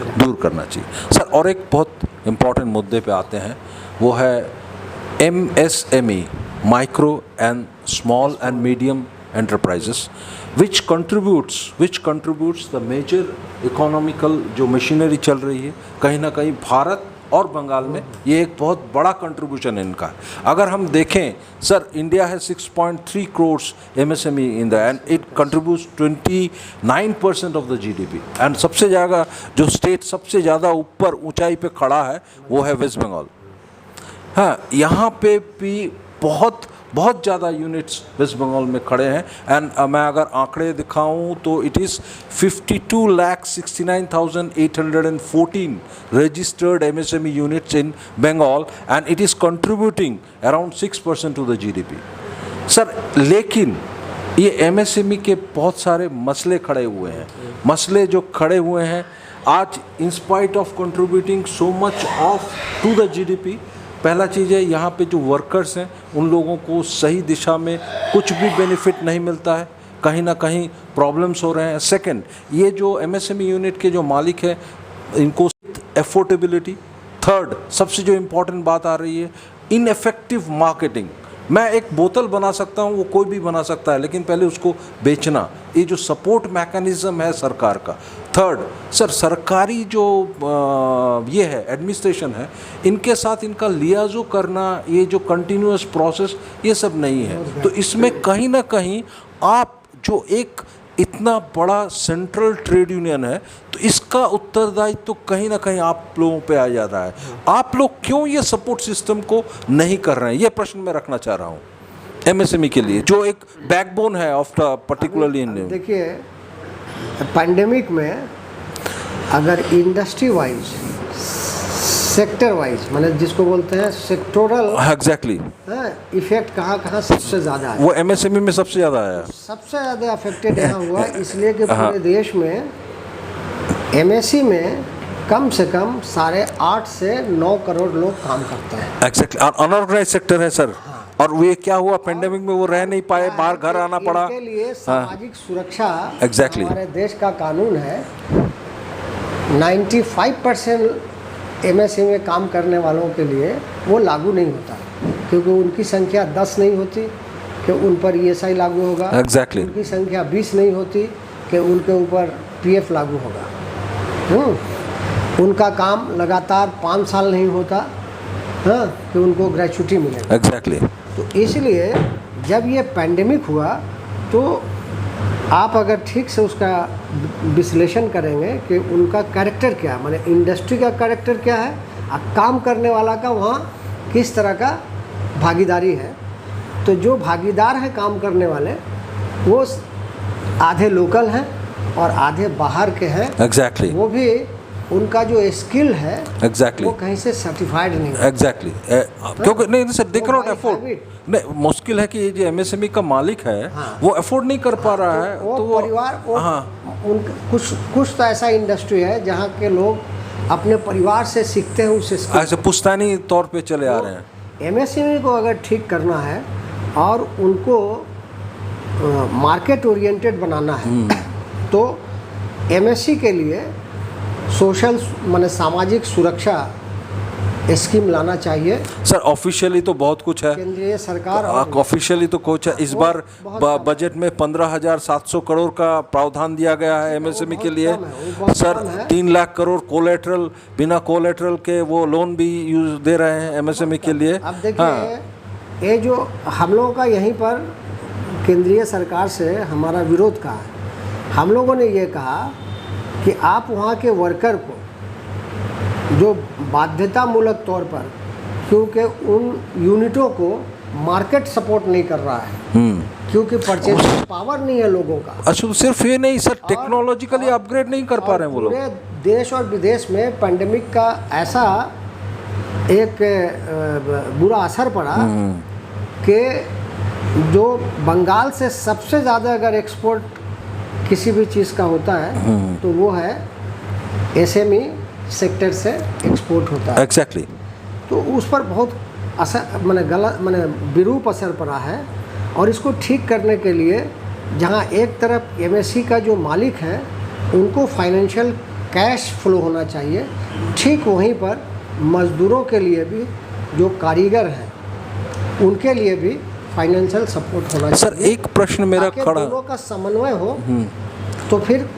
करना चाहिए सर। और एक बहुत इम्पोर्टेंट मुद्दे पे आते हैं, वो है MSME, micro and small and medium enterprises which contributes the major economical जो मशीनरी चल रही है, कहीं ना कहीं भारत और बंगाल में ये एक बहुत बड़ा कंट्रीब्यूशन है इनका। अगर हम देखें सर, इंडिया है 6.3 crores MSME in the and it contributes 29% of the GDP and सबसे ज़्यादा जो स्टेट सबसे ज़्यादा ऊपर ऊंचाई पे खड़ा है वो है वेस्ट बंगाल। हाँ, यहाँ पे भी बहुत ज़्यादा यूनिट्स वेस्ट बंगाल में खड़े हैं। एंड मैं अगर आंकड़े दिखाऊं तो it is 52,69,814 registered MSME units in Bengal and it is contributing around 6% to the GDP। Sir लेकिन ये MSME के बहुत सारे मसले खड़े हुए हैं। मसले जो खड़े हुए हैं आज, in spite of contributing so much of to the GDP, पहला चीज़ है यहाँ पे जो वर्कर्स हैं उन लोगों को सही दिशा में कुछ भी बेनिफिट नहीं मिलता है, कहीं ना कहीं प्रॉब्लम्स हो रहे हैं। सेकंड, ये जो एमएसएमई यूनिट के जो मालिक हैं इनको एफोर्डेबिलिटी। थर्ड, सबसे जो इम्पोर्टेंट बात आ रही है, इनएफेक्टिव मार्केटिंग। मैं एक बोतल बना सकता हूँ, वो कोई भी बना सकता है, लेकिन पहले उसको बेचना, ये जो सपोर्ट मैकेनिज़्म है सरकार का। थर्ड सर, सरकारी जो ये है एडमिनिस्ट्रेशन है, इनके साथ इनका लियाजो करना, ये जो कंटिन्यूअस प्रोसेस, ये सब नहीं है। तो इसमें कहीं ना कहीं आप जो एक इतना बड़ा सेंट्रल ट्रेड यूनियन है, तो इसका उत्तरदायित्व तो कहीं ना कहीं आप लोगों पे आ जा रहा है। आप लोग क्यों ये सपोर्ट सिस्टम को नहीं कर रहे हैं, ये प्रश्न मैं रखना चाह रहा हूँ एमएसएमई के लिए, जो एक बैकबोन है ऑफ द पर्टिकुलरली इन। देखिए, पैंडेमिक में अगर इंडस्ट्री वाइज, सेक्टर वाइज, मैंने जिसको बोलते हैं सेक्टोरल, एग्जैक्टली इफेक्ट कहाँ सबसे ज़्यादा है, वो एमएसएमई में सबसे ज़्यादा आया। सबसे ज़्यादा अफेक्टेड यहाँ हुआ, इसलिए कि पूरे देश में एमएसई में कम से कम 8.5 से 9 करोड़ लोग काम करते हैं। एग्जैक्टली, अनऑर्गेनाइज सेक्टर है सर। और वो क्या हुआ, पेंडेमिक में वो रह नहीं पाए, बाहर घर आना पड़ा। इनके लिए सामाजिक सुरक्षा एग्जैक्टली हमारे देश का कानून है। 95% एमएसएमई में काम करने वालों के लिए वो लागू नहीं होता, क्योंकि उनकी संख्या 10 नहीं होती कि उन पर ईएसआई लागू होगा। एग्जैक्टली उनकी संख्या 20 नहीं होती कि उनके ऊपर पीएफ लागू होगा। उनका काम लगातार 5 साल नहीं होता, हाँ, कि उनको ग्रेच्युटी मिलेगा। एग्जैक्टली। तो इसलिए जब ये पैंडेमिक हुआ, तो आप अगर ठीक से उसका विश्लेषण करेंगे कि उनका कैरेक्टर क्या है, माने इंडस्ट्री का कैरेक्टर क्या है और काम करने वाला का वहाँ किस तरह का भागीदारी है, तो जो भागीदार हैं काम करने वाले, वो आधे लोकल हैं और आधे बाहर के हैं। एग्जैक्टली। वो भी उनका जो स्किल है एग्जैक्टली वो कहीं से सर्टिफाइड नहीं है। एग्जैक्टली, क्योंकि नहीं sir, they can not afford. नहीं, मुश्किल है कि ये जो एमएसएमई का मालिक है, हाँ, वो अफोर्ड नहीं कर पा रहा है। वो तो परिवार, वो हाँ, कुछ तो ऐसा इंडस्ट्री है जहाँ के लोग अपने परिवार से सीखते हैं उस स्किल। ऐसे पुश्तैनी तौर पे चले आ रहे हैं। एमएसएमई को अगर ठीक करना है और उनको मार्केट ओरिएंटेड बनाना है, तो एमएससी के लिए सोशल माने सामाजिक सुरक्षा स्कीम लाना चाहिए। सर ऑफिशियली तो बहुत कुछ है, केंद्रीय सरकार ऑफिशियली तो कुछ है। इस बार बजट में 15,700 करोड़ का प्रावधान दिया गया है एमएसएमई के लिए। सर 3 लाख करोड़ कोलेट्रल, बिना कोलेट्रल के वो लोन भी यूज दे रहे हैं एमएसएमई के लिए। अब देखिए, ये जो हम लोगों का यहीं पर केंद्रीय सरकार से हमारा विरोध का है। हम लोगों ने ये कहा कि आप वहाँ के वर्कर को जो बाध्यतामूलक तौर पर, क्योंकि उन यूनिटों को मार्केट सपोर्ट नहीं कर रहा है, क्योंकि परचेजिंग पावर नहीं है लोगों का। अच्छा, सिर्फ ये नहीं सर, टेक्नोलॉजिकली अपग्रेड नहीं कर पा रहे हैं वो लोग। पूरे देश और विदेश में पैंडेमिक का ऐसा एक बुरा असर पड़ा कि जो बंगाल से सबसे ज़्यादा अगर एक्सपोर्ट किसी भी चीज़ का होता है तो वो है एसएमई सेक्टर से एक्सपोर्ट होता है। एग्जैक्टली। तो उस पर बहुत असर, माने गलत, माने विरूप असर पड़ा है। और इसको ठीक करने के लिए जहाँ एक तरफ एमएससी का जो मालिक है उनको फाइनेंशियल कैश फ्लो होना चाहिए, ठीक वहीं पर मज़दूरों के लिए भी, जो कारीगर हैं उनके लिए भी फाइनेंशियल सपोर्ट होना चाहिए। सर एक प्रश्न मेरा खड़ा, दोनों का समन्वय हो तो फिर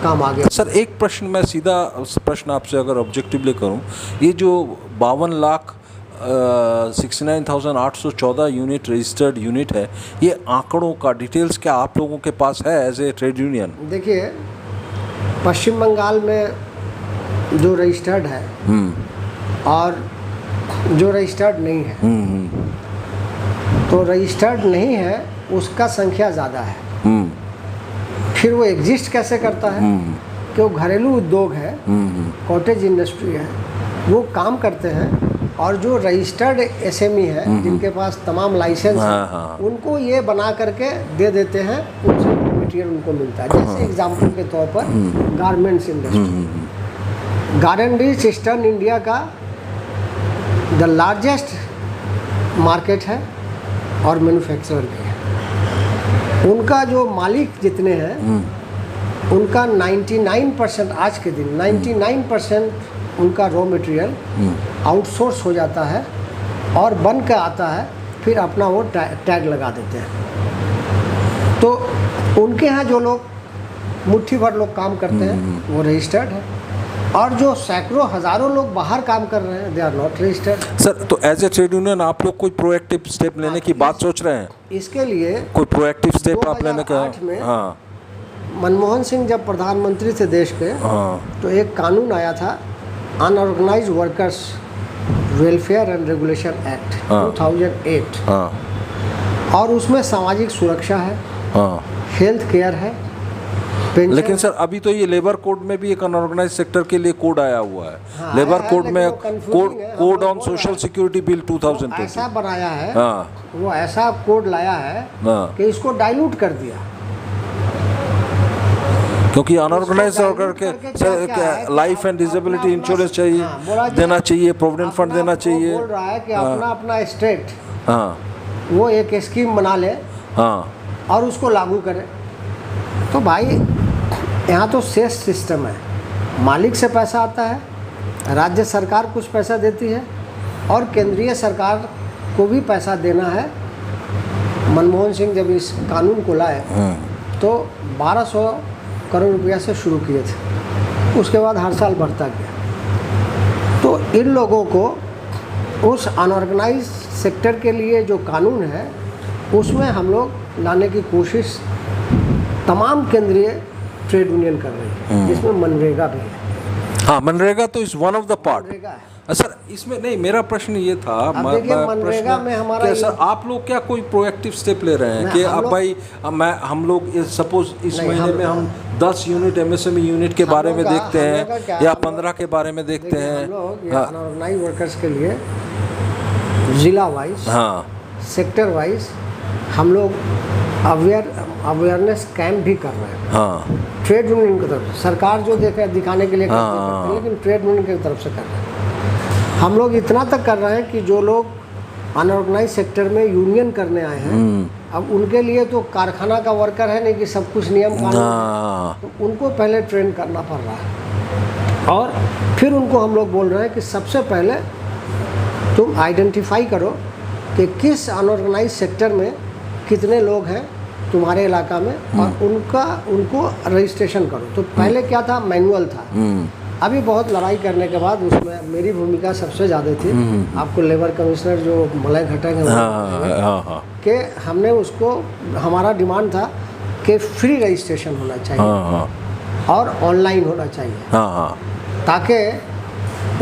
काम आगे। सर एक प्रश्न, मैं सीधा प्रश्न आपसे अगर ऑब्जेक्टिवली करूं, ये जो 52,69,814 यूनिट रजिस्टर्ड यूनिट है, ये आंकड़ों का डिटेल्स क्या आप लोगों के पास है एज ए ट्रेड यूनियन? देखिए, पश्चिम बंगाल में जो रजिस्टर्ड है और जो रजिस्टर्ड नहीं है, तो रजिस्टर्ड नहीं है उसका संख्या ज़्यादा है। फिर वो एग्जिस्ट कैसे करता है? कि वो घरेलू उद्योग है, कॉटेज इंडस्ट्री है, वो काम करते हैं। और जो रजिस्टर्ड एसएमई है, जिनके पास तमाम लाइसेंस है, उनको ये बना करके दे देते हैं, उनसे मटेरियल उनको मिलता है। जैसे एग्जाम्पल के तौर पर garments industry, garden reach eastern India का द लार्जेस्ट मार्केट है और मैन्युफैक्चरर भी है। उनका जो मालिक जितने हैं उनका 99% आज के दिन 99% उनका रॉ मटेरियल आउटसोर्स हो जाता है और बन के आता है, फिर अपना वो टैग लगा देते हैं। तो उनके यहाँ जो लोग मुट्ठी भर लोग काम करते हैं वो रजिस्टर्ड है, और जो सैकड़ों हज़ारों लोग बाहर काम कर रहे हैं they are not registered. Sir, तो एज ए ट्रेड यूनियन आप लोग कोई प्रोएक्टिव स्टेप लेने की बात सोच रहे हैं? इसके लिए कोई प्रोएक्टिव स्टेप आप लेने का? 2008 में हाँ मनमोहन सिंह जब प्रधानमंत्री थे देश के, हाँ तो एक कानून आया था unorganised workers welfare and regulation act 2008, हाँ और उसमें सामाजिक सुरक्षा है, हाँ। हेल्थ केयर है, पेंशन। लेकिन सर अभी तो ये लेबर कोड में भी एक अनऑर्गेनाइज सेक्टर के लिए कोड आया हुआ है। हाँ, लेबर है, कोड लेकिन में वो confusing है। कोड हम ऑन लोग सोशल सिक्योरिटी बिल 2020 ऐसा बनाया है, हाँ वो ऐसा कोड लाया है हाँ। कि इसको डाइल्यूट कर दिया। क्योंकि अनऑर्गेनाइज इसको वर्कर dilute के करके क्या है कि लाइफ एंड डिसेबिलिटी इंश्योरेंस चाहिए, हाँ, बोला देना चाहिए, प्रोविडेंट फंड देना चाहिए। वो बोल रहा है कि अपना अपना स्टेट हाँ वो एक स्कीम बना ले हाँ और उसको लागू करे। तो भाई यहाँ तो सेस सिस्टम है, मालिक से पैसा आता है, राज्य सरकार कुछ पैसा देती है और केंद्रीय सरकार को भी पैसा देना है। मनमोहन सिंह जब इस कानून को लाए तो 1200 करोड़ रुपया से शुरू किए थे, उसके बाद हर साल बढ़ता गया। तो इन लोगों को उस अनऑर्गेनाइज सेक्टर के लिए जो कानून है उसमें हम लोग लाने की कोशिश तमाम केंद्रीय ट्रेड यूनियन कर रही है, जिसमें मनरेगा भी है। हाँ, मनरेगा तो is one of the part. MNREGA है। सर इसमें नहीं, मेरा प्रश्न ये था, अब देखिए मनरेगा में हमारा क्या सर आप लोग क्या कोई प्रोएक्टिव स्टेप ले रहे हैं कि अब भाई हम लोग सपोज इस महीने में हम 10 यूनिट एमएसएमई यूनिट के बारे में देखते हैं या 15 के बारे में देखते हैं। हम लोग अनऑर्गेनाइज्ड वर्कर्स के लिए जिला वाइज, हाँ सेक्टर वाइज हम लोग अवेयरनेस कैंप भी कर रहे हैं। हाँ ट्रेड यूनियन की तरफ से, सरकार जो दिखाने के लिए करते हैं, लेकिन ट्रेड यूनियन की तरफ से कर रहे हैं। हम लोग इतना तक कर रहे हैं कि जो लोग अनऑर्गेनाइज सेक्टर में यूनियन करने आए हैं, अब उनके लिए तो कारखाना का वर्कर है नहीं कि सब कुछ नियम कानून, तो उनको पहले ट्रेन करना पड़ रहा है। और फिर उनको हम लोग बोल रहे हैं कि सबसे पहले तुम आइडेंटिफाई करो कि किस अनऑर्गेनाइज सेक्टर में कितने लोग हैं तुम्हारे इलाका में, और उनको रजिस्ट्रेशन करो। तो पहले क्या था, मैनुअल था। अभी बहुत लड़ाई करने के बाद उसमें मेरी भूमिका सबसे ज़्यादा थी। आपको लेबर कमिश्नर जो मलय घटक है कि हमने उसको, हमारा डिमांड था कि फ्री रजिस्ट्रेशन होना चाहिए और ऑनलाइन होना चाहिए, ताकि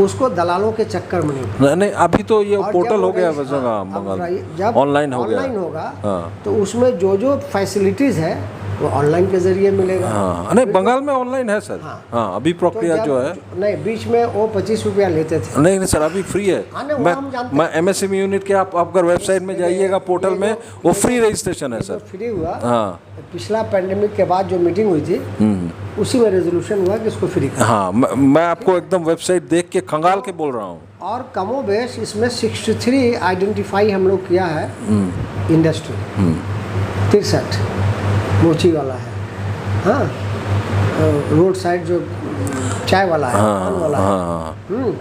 उसको दलालों के चक्कर में नहीं। अभी तो ये पोर्टल हो गया, जब ऑनलाइन होगा तो उसमें जो फैसिलिटीज़ है वो ऑनलाइन के जरिए मिलेगा। नहीं, बंगाल में ऑनलाइन है सर। हाँ, अभी प्रक्रिया जो है, नहीं बीच में वो 25 रुपया लेते थे। नहीं सर, अभी फ्री है। मैं एमएसएमई यूनिट के आप अगर वेबसाइट में जाइएगा पोर्टल में, वो फ्री रजिस्ट्रेशन है सर। फ्री हुआ। हाँ, पिछला पैंडेमिक के बाद जो मीटिंग हुई थी उसी में रेजोल्यूशन हुआ कि इसको फ्री करना। हाँ, मैं आपको एकदम वेबसाइट देख के खंगाल के बोल रहा हूँ। और कमोबेश इसमें 63 आइडेंटिफाई हम लोग किया है। इंडस्ट्री 63 मोची वाला है, हाँ, रोड साइड जो चाय वाला है, पान वाला है,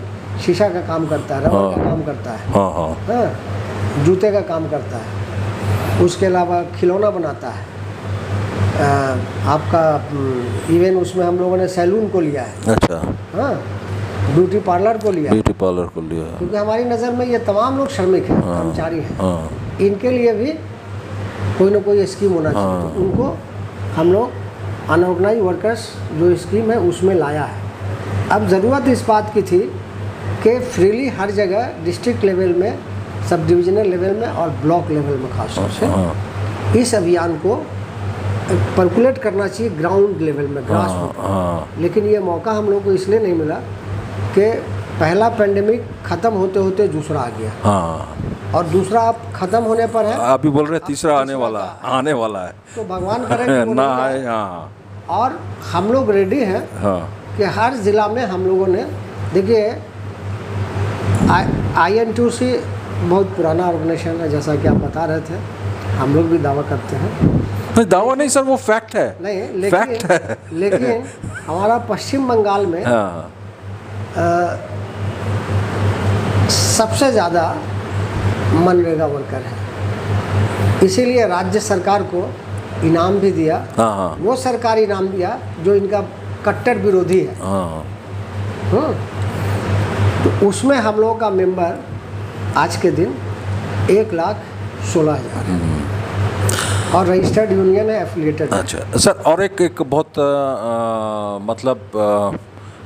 शीशा का काम करता है, रबर का काम करता है, हाँ, जूते का काम करता है, उसके अलावा खिलौना बनाता है। आपका इवन उसमें हम लोगों ने सैलून को लिया है। अच्छा। हाँ, ब्यूटी पार्लर को लिया, ब्यूटी पार्लर को लिया, क्योंकि हमारी नज़र में ये तमाम लोग श्रमिक हैं, कर्मचारी हैं, इनके लिए भी कोई ना कोई स्कीम होना चाहिए। तो उनको हम लोग अनऑर्गेनाइज वर्कर्स जो स्कीम है उसमें लाया है। अब ज़रूरत इस बात की थी कि फ्रीली हर जगह डिस्ट्रिक्ट लेवल में, सब डिविजनल लेवल में और ब्लॉक लेवल में खासतौर से इस अभियान को पर्कुलेट करना चाहिए ग्राउंड लेवल में, ग्रास रूट। लेकिन ये मौका हम लोग को इसलिए नहीं मिला कि पहला पेंडेमिक ख़त्म होते होते दूसरा आ गया, और दूसरा अब ख़त्म होने पर है, अभी बोल रहे तीसरा आने वाला है। तो भगवान करे ना आए। हाँ, और हम लोग रेडी हैं कि हर ज़िला में हम लोगों ने, देखिए INTUC बहुत पुराना ऑर्गेनाइजेशन है, जैसा कि आप बता रहे थे, हम लोग भी दावा करते हैं। नहीं, दावा नहीं सर, वो फैक्ट है। नहीं, फैक्ट है। लेकिन हमारा पश्चिम बंगाल में हाँ, सबसे ज़्यादा मनरेगा वर्कर है, इसीलिए राज्य सरकार को इनाम भी दिया। हाँ, हाँ, वो सरकार इनाम दिया जो इनका कट्टर विरोधी है। हाँ, तो उसमें हम लोगों का मेंबर आज के दिन 1,16,000 है और रजिस्टर्ड यूनियन है, एफिलिएटेड है। अच्छा सर, और एक बहुत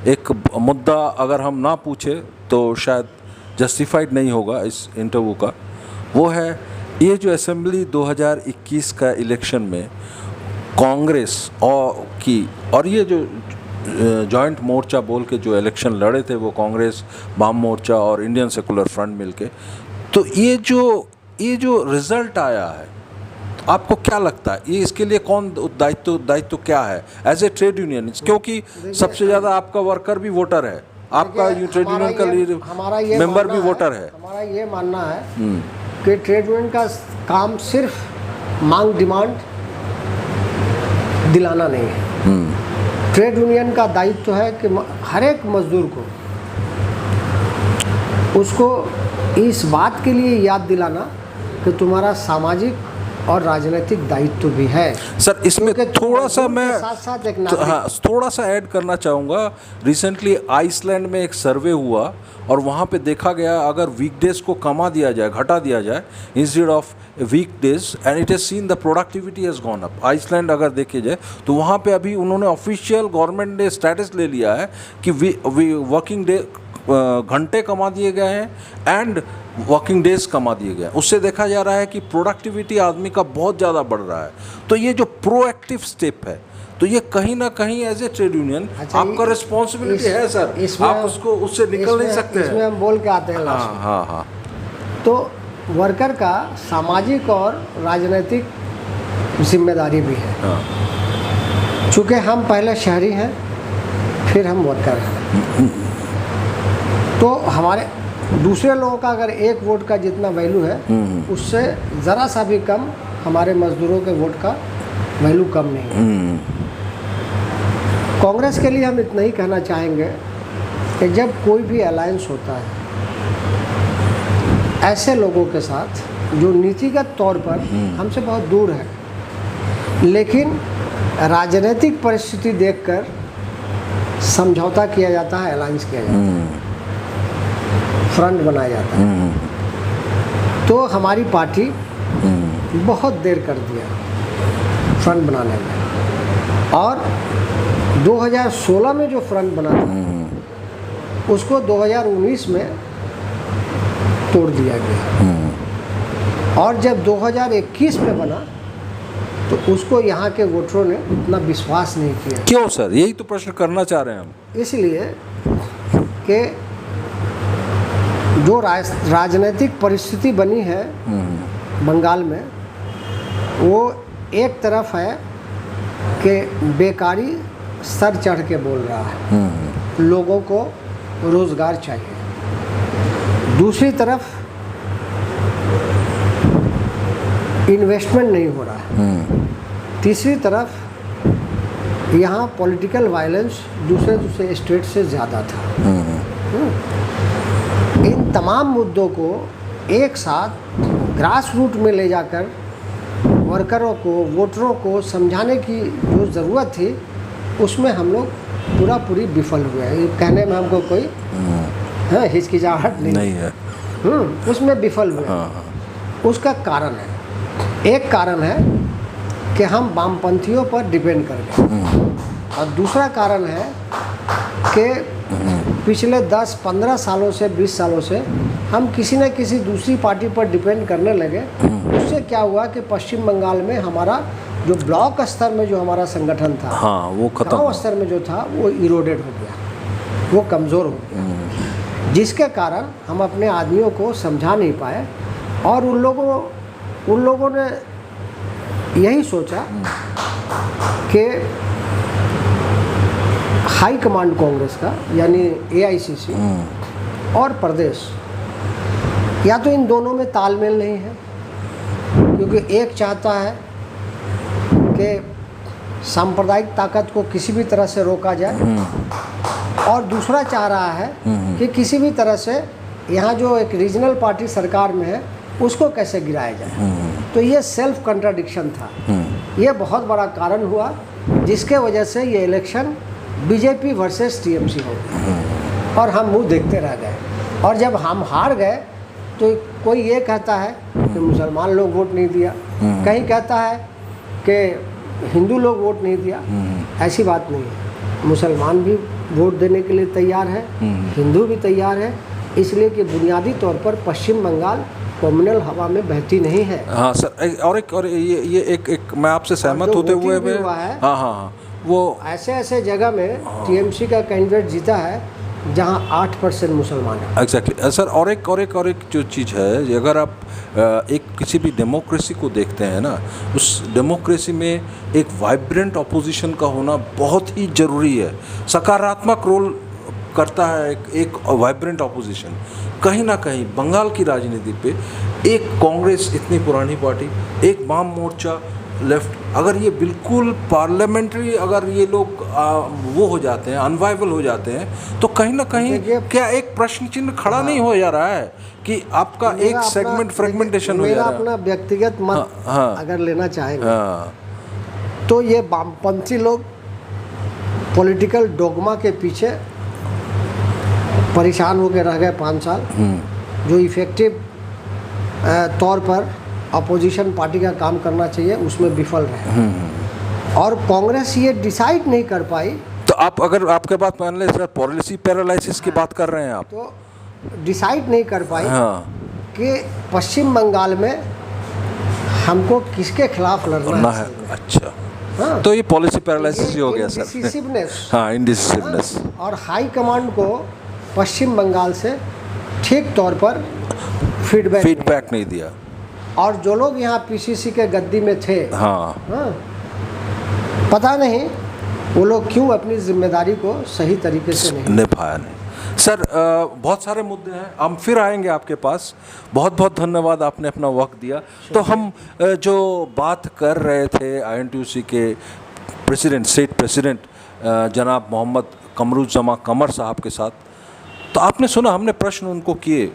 एक मुद्दा अगर हम ना पूछे तो शायद जस्टिफाइड नहीं होगा इस इंटरव्यू का, वो है ये जो असेंबली 2021 का इलेक्शन में कांग्रेस और ये जो जॉइंट मोर्चा बोल के जो इलेक्शन लड़े थे, वो कांग्रेस, वाम मोर्चा और इंडियन सेकुलर फ्रंट मिलके, तो ये जो रिजल्ट आया है, आपको क्या लगता है ये इसके लिए कौन दायित्व क्या है एज ए ट्रेड यूनियन? क्योंकि सबसे ज़्यादा आपका वर्कर भी वोटर है, आपका ट्रेड यूनियन का मेंबर भी वोटर है। हमारा ये मानना है कि ट्रेड यूनियन का काम सिर्फ मांग डिमांड दिलाना नहीं है। ट्रेड यूनियन का दायित्व है कि हर एक मजदूर को उसको इस बात के लिए याद दिलाना कि तुम्हारा सामाजिक और राजनीतिक दायित्व भी है। सर इसमें थोड़ा सा मैं साथ एक थोड़ा सा ऐड करना चाहूँगा। रिसेंटली आइसलैंड में एक सर्वे हुआ और वहाँ पे देखा गया अगर वीकडेज को कमा दिया जाए, घटा दिया जाए instead of weekdays, and it has seen the productivity has gone up. Iceland अगर देखे जाए तो वहाँ पे अभी उन्होंने ऑफिशियल गवर्नमेंट ने स्टेटस ले लिया है कि वर्किंग डे घंटे कमा दिए गए हैं एंड वर्किंग डेज कमा दिए गए हैं। उससे देखा जा रहा है कि प्रोडक्टिविटी आदमी का बहुत ज़्यादा बढ़ रहा है। तो ये जो प्रोएक्टिव स्टेप है, तो ये कहीं ना कहीं एज ए ट्रेड यूनियन आपका रिस्पॉन्सिबिलिटी है सर, आप उसको उससे निकल नहीं सकते हैं। इसमें हम बोल के आते हैं हाँ, हाँ, हाँ। तो वर्कर का सामाजिक और राजनीतिक जिम्मेदारी भी है। हाँ। चूँकि हम पहले शहरी हैं, फिर हम वर्कर हैं, तो हमारे दूसरे लोगों का अगर एक वोट का जितना वैल्यू है, उससे ज़रा सा भी कम हमारे मजदूरों के वोट का वैल्यू कम नहीं है। कांग्रेस के लिए हम इतना ही कहना चाहेंगे कि जब कोई भी अलायंस होता है ऐसे लोगों के साथ जो नीतिगत तौर पर हमसे बहुत दूर है, लेकिन राजनीतिक परिस्थिति देखकर समझौता किया जाता है, अलायंस किया जाता है, फ्रंट बनाया जाता है। तो हमारी पार्टी बहुत देर कर दिया फ्रंट बनाने में, और 2016 में जो फ्रंट बना था उसको 2019 में तोड़ दिया गया, और जब 2021 में बना तो उसको यहाँ के वोटरों ने उतना विश्वास नहीं किया। क्यों सर, यही तो प्रश्न करना चाह रहे हैं हम। इसलिए कि जो राजनीतिक परिस्थिति बनी है बंगाल में, वो एक तरफ है कि बेकारी सर चढ़ के बोल रहा है, लोगों को रोज़गार चाहिए। दूसरी तरफ इन्वेस्टमेंट नहीं हो रहा है। तीसरी तरफ यहाँ पॉलिटिकल वायलेंस दूसरे स्टेट से ज़्यादा था। इन तमाम मुद्दों को एक साथ ग्रास रूट में ले जाकर वर्करों को, वोटरों को समझाने की जो ज़रूरत थी, उसमें हम लोग पूरी विफल हुए हैं। ये कहने में हमको कोई हिचकिचाहट नहीं है। उसमें विफल हुए। उसका कारण है, एक कारण है कि हम वामपंथियों पर डिपेंड कर गए, और दूसरा कारण है कि पिछले 10-15 सालों से 20 सालों से हम किसी न किसी दूसरी पार्टी पर डिपेंड करने लगे। उससे क्या हुआ कि पश्चिम बंगाल में हमारा जो ब्लॉक स्तर में जो हमारा संगठन था, वो खत्म, गांव स्तर में जो था वो इरोडेड हो गया, वो कमज़ोर हो गया, जिसके कारण हम अपने आदमियों को समझा नहीं पाए। और उन लोगों ने यही सोचा कि हाई कमांड कांग्रेस का, यानी AICC और प्रदेश या तो इन दोनों में तालमेल नहीं है, क्योंकि एक चाहता है कि सांप्रदायिक ताकत को किसी भी तरह से रोका जाए और दूसरा चाह रहा है कि किसी भी तरह से यहाँ जो एक रीजनल पार्टी सरकार में है उसको कैसे गिराया जाए। तो ये सेल्फ कंट्राडिक्शन था। ये बहुत बड़ा कारण हुआ जिसके वजह से ये इलेक्शन बीजेपी वर्सेस टीएमसी हो गया और हम मुंह देखते रह गए। और जब हम हार गए तो कोई ये कहता है कि मुसलमान लोग वोट नहीं दिया, कहीं कहता है कि हिंदू लोग वोट नहीं दिया। ऐसी बात नहीं है, मुसलमान भी वोट देने के लिए तैयार है, हिंदू भी तैयार है, इसलिए कि बुनियादी तौर पर पश्चिम बंगाल कम्युनल हवा में बहती नहीं है। हाँ सर, और ये एक मैं आपसे सहमत होते हुए हाँ हाँ हाँ, वो ऐसे जगह में टीएमसी का कैंडिडेट जीता है जहां 8% मुसलमान है। एग्जैक्टली सर, और एक जो चीज़ है, अगर आप एक किसी भी डेमोक्रेसी को देखते हैं ना, उस डेमोक्रेसी में एक वाइब्रेंट अपोजिशन का होना बहुत ही ज़रूरी है, सकारात्मक रोल करता है एक वाइब्रेंट अपोजिशन। कहीं ना कहीं बंगाल की राजनीति पे एक कांग्रेस इतनी पुरानी पार्टी, एक वाम मोर्चा लेफ्ट, अगर ये बिल्कुल पार्लियामेंट्री अगर ये लोग वो हो जाते हैं, अनवाइबल हो जाते हैं, तो कहीं ना कहीं क्या एक प्रश्न चिन्ह खड़ा नहीं हो जा रहा है कि आपका एक सेगमेंट फ्रेगमेंटेशन हो जा रहा है। अपना व्यक्तिगत मत अगर लेना चाहेंगे तो ये वामपंथी लोग पॉलिटिकल डोगमा के पीछे परेशान होकर रह गए 5 साल, जो इफेक्टिव तौर पर अपोजिशन पार्टी का काम करना चाहिए उसमें विफल रहे। और कांग्रेस ये डिसाइड नहीं कर पाई। तो आप अगर आपके बात मान ले सर, पॉलिसी पैरालिसिस की बात कर रहे हैं आप, तो डिसाइड नहीं कर पाई कि पश्चिम बंगाल में हमको किसके खिलाफ लड़ना है। अच्छा हाँ, तो ये पॉलिसी पैरालिसिस ही हो गया सर। हाँ, इंडिसिसिवनेस। और हाई कमांड को पश्चिम बंगाल से ठीक तौर पर फीडबैक नहीं दिया। और जो लोग यहाँ पीसीसी के गद्दी में थे, हाँ, पता नहीं वो लोग क्यों अपनी जिम्मेदारी को सही तरीके से नहीं निभाया। नहीं सर, बहुत सारे मुद्दे हैं, हम फिर आएंगे आपके पास। बहुत बहुत धन्यवाद, आपने अपना वक्त दिया। तो हम जो बात कर रहे थे आईएनटीयूसी के प्रेसिडेंट, स्टेट प्रेसिडेंट जनाब मोहम्मद कमरुज़्ज़मा कमर साहब के साथ, तो आपने सुना हमने प्रश्न उनको किए।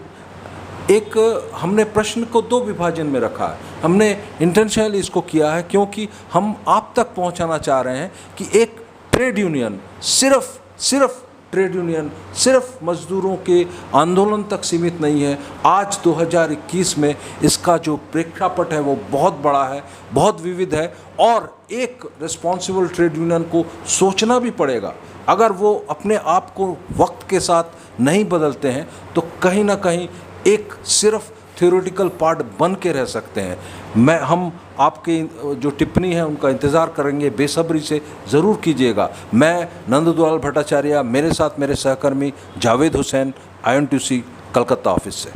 एक हमने प्रश्न को 2 विभाजन में रखा है। हमने इंटेंशनली इसको किया है क्योंकि हम आप तक पहुंचाना चाह रहे हैं कि एक ट्रेड यूनियन सिर्फ ट्रेड यूनियन सिर्फ मजदूरों के आंदोलन तक सीमित नहीं है। आज 2021 में इसका जो प्रेक्षापट है वो बहुत बड़ा है, बहुत विविध है, और एक रिस्पॉन्सिबल ट्रेड यूनियन को सोचना भी पड़ेगा। अगर वो अपने आप को वक्त के साथ नहीं बदलते हैं तो कहीं ना कहीं एक सिर्फ थ्योरेटिकल पार्ट बन के रह सकते हैं। हम आपकी जो टिप्पणी है उनका इंतज़ार करेंगे, बेसब्री से ज़रूर कीजिएगा। मैं नंददुलाल भट्टाचार्य, मेरे साथ मेरे सहकर्मी जावेद हुसैन, आईएनटीयूसी कलकत्ता ऑफिस से।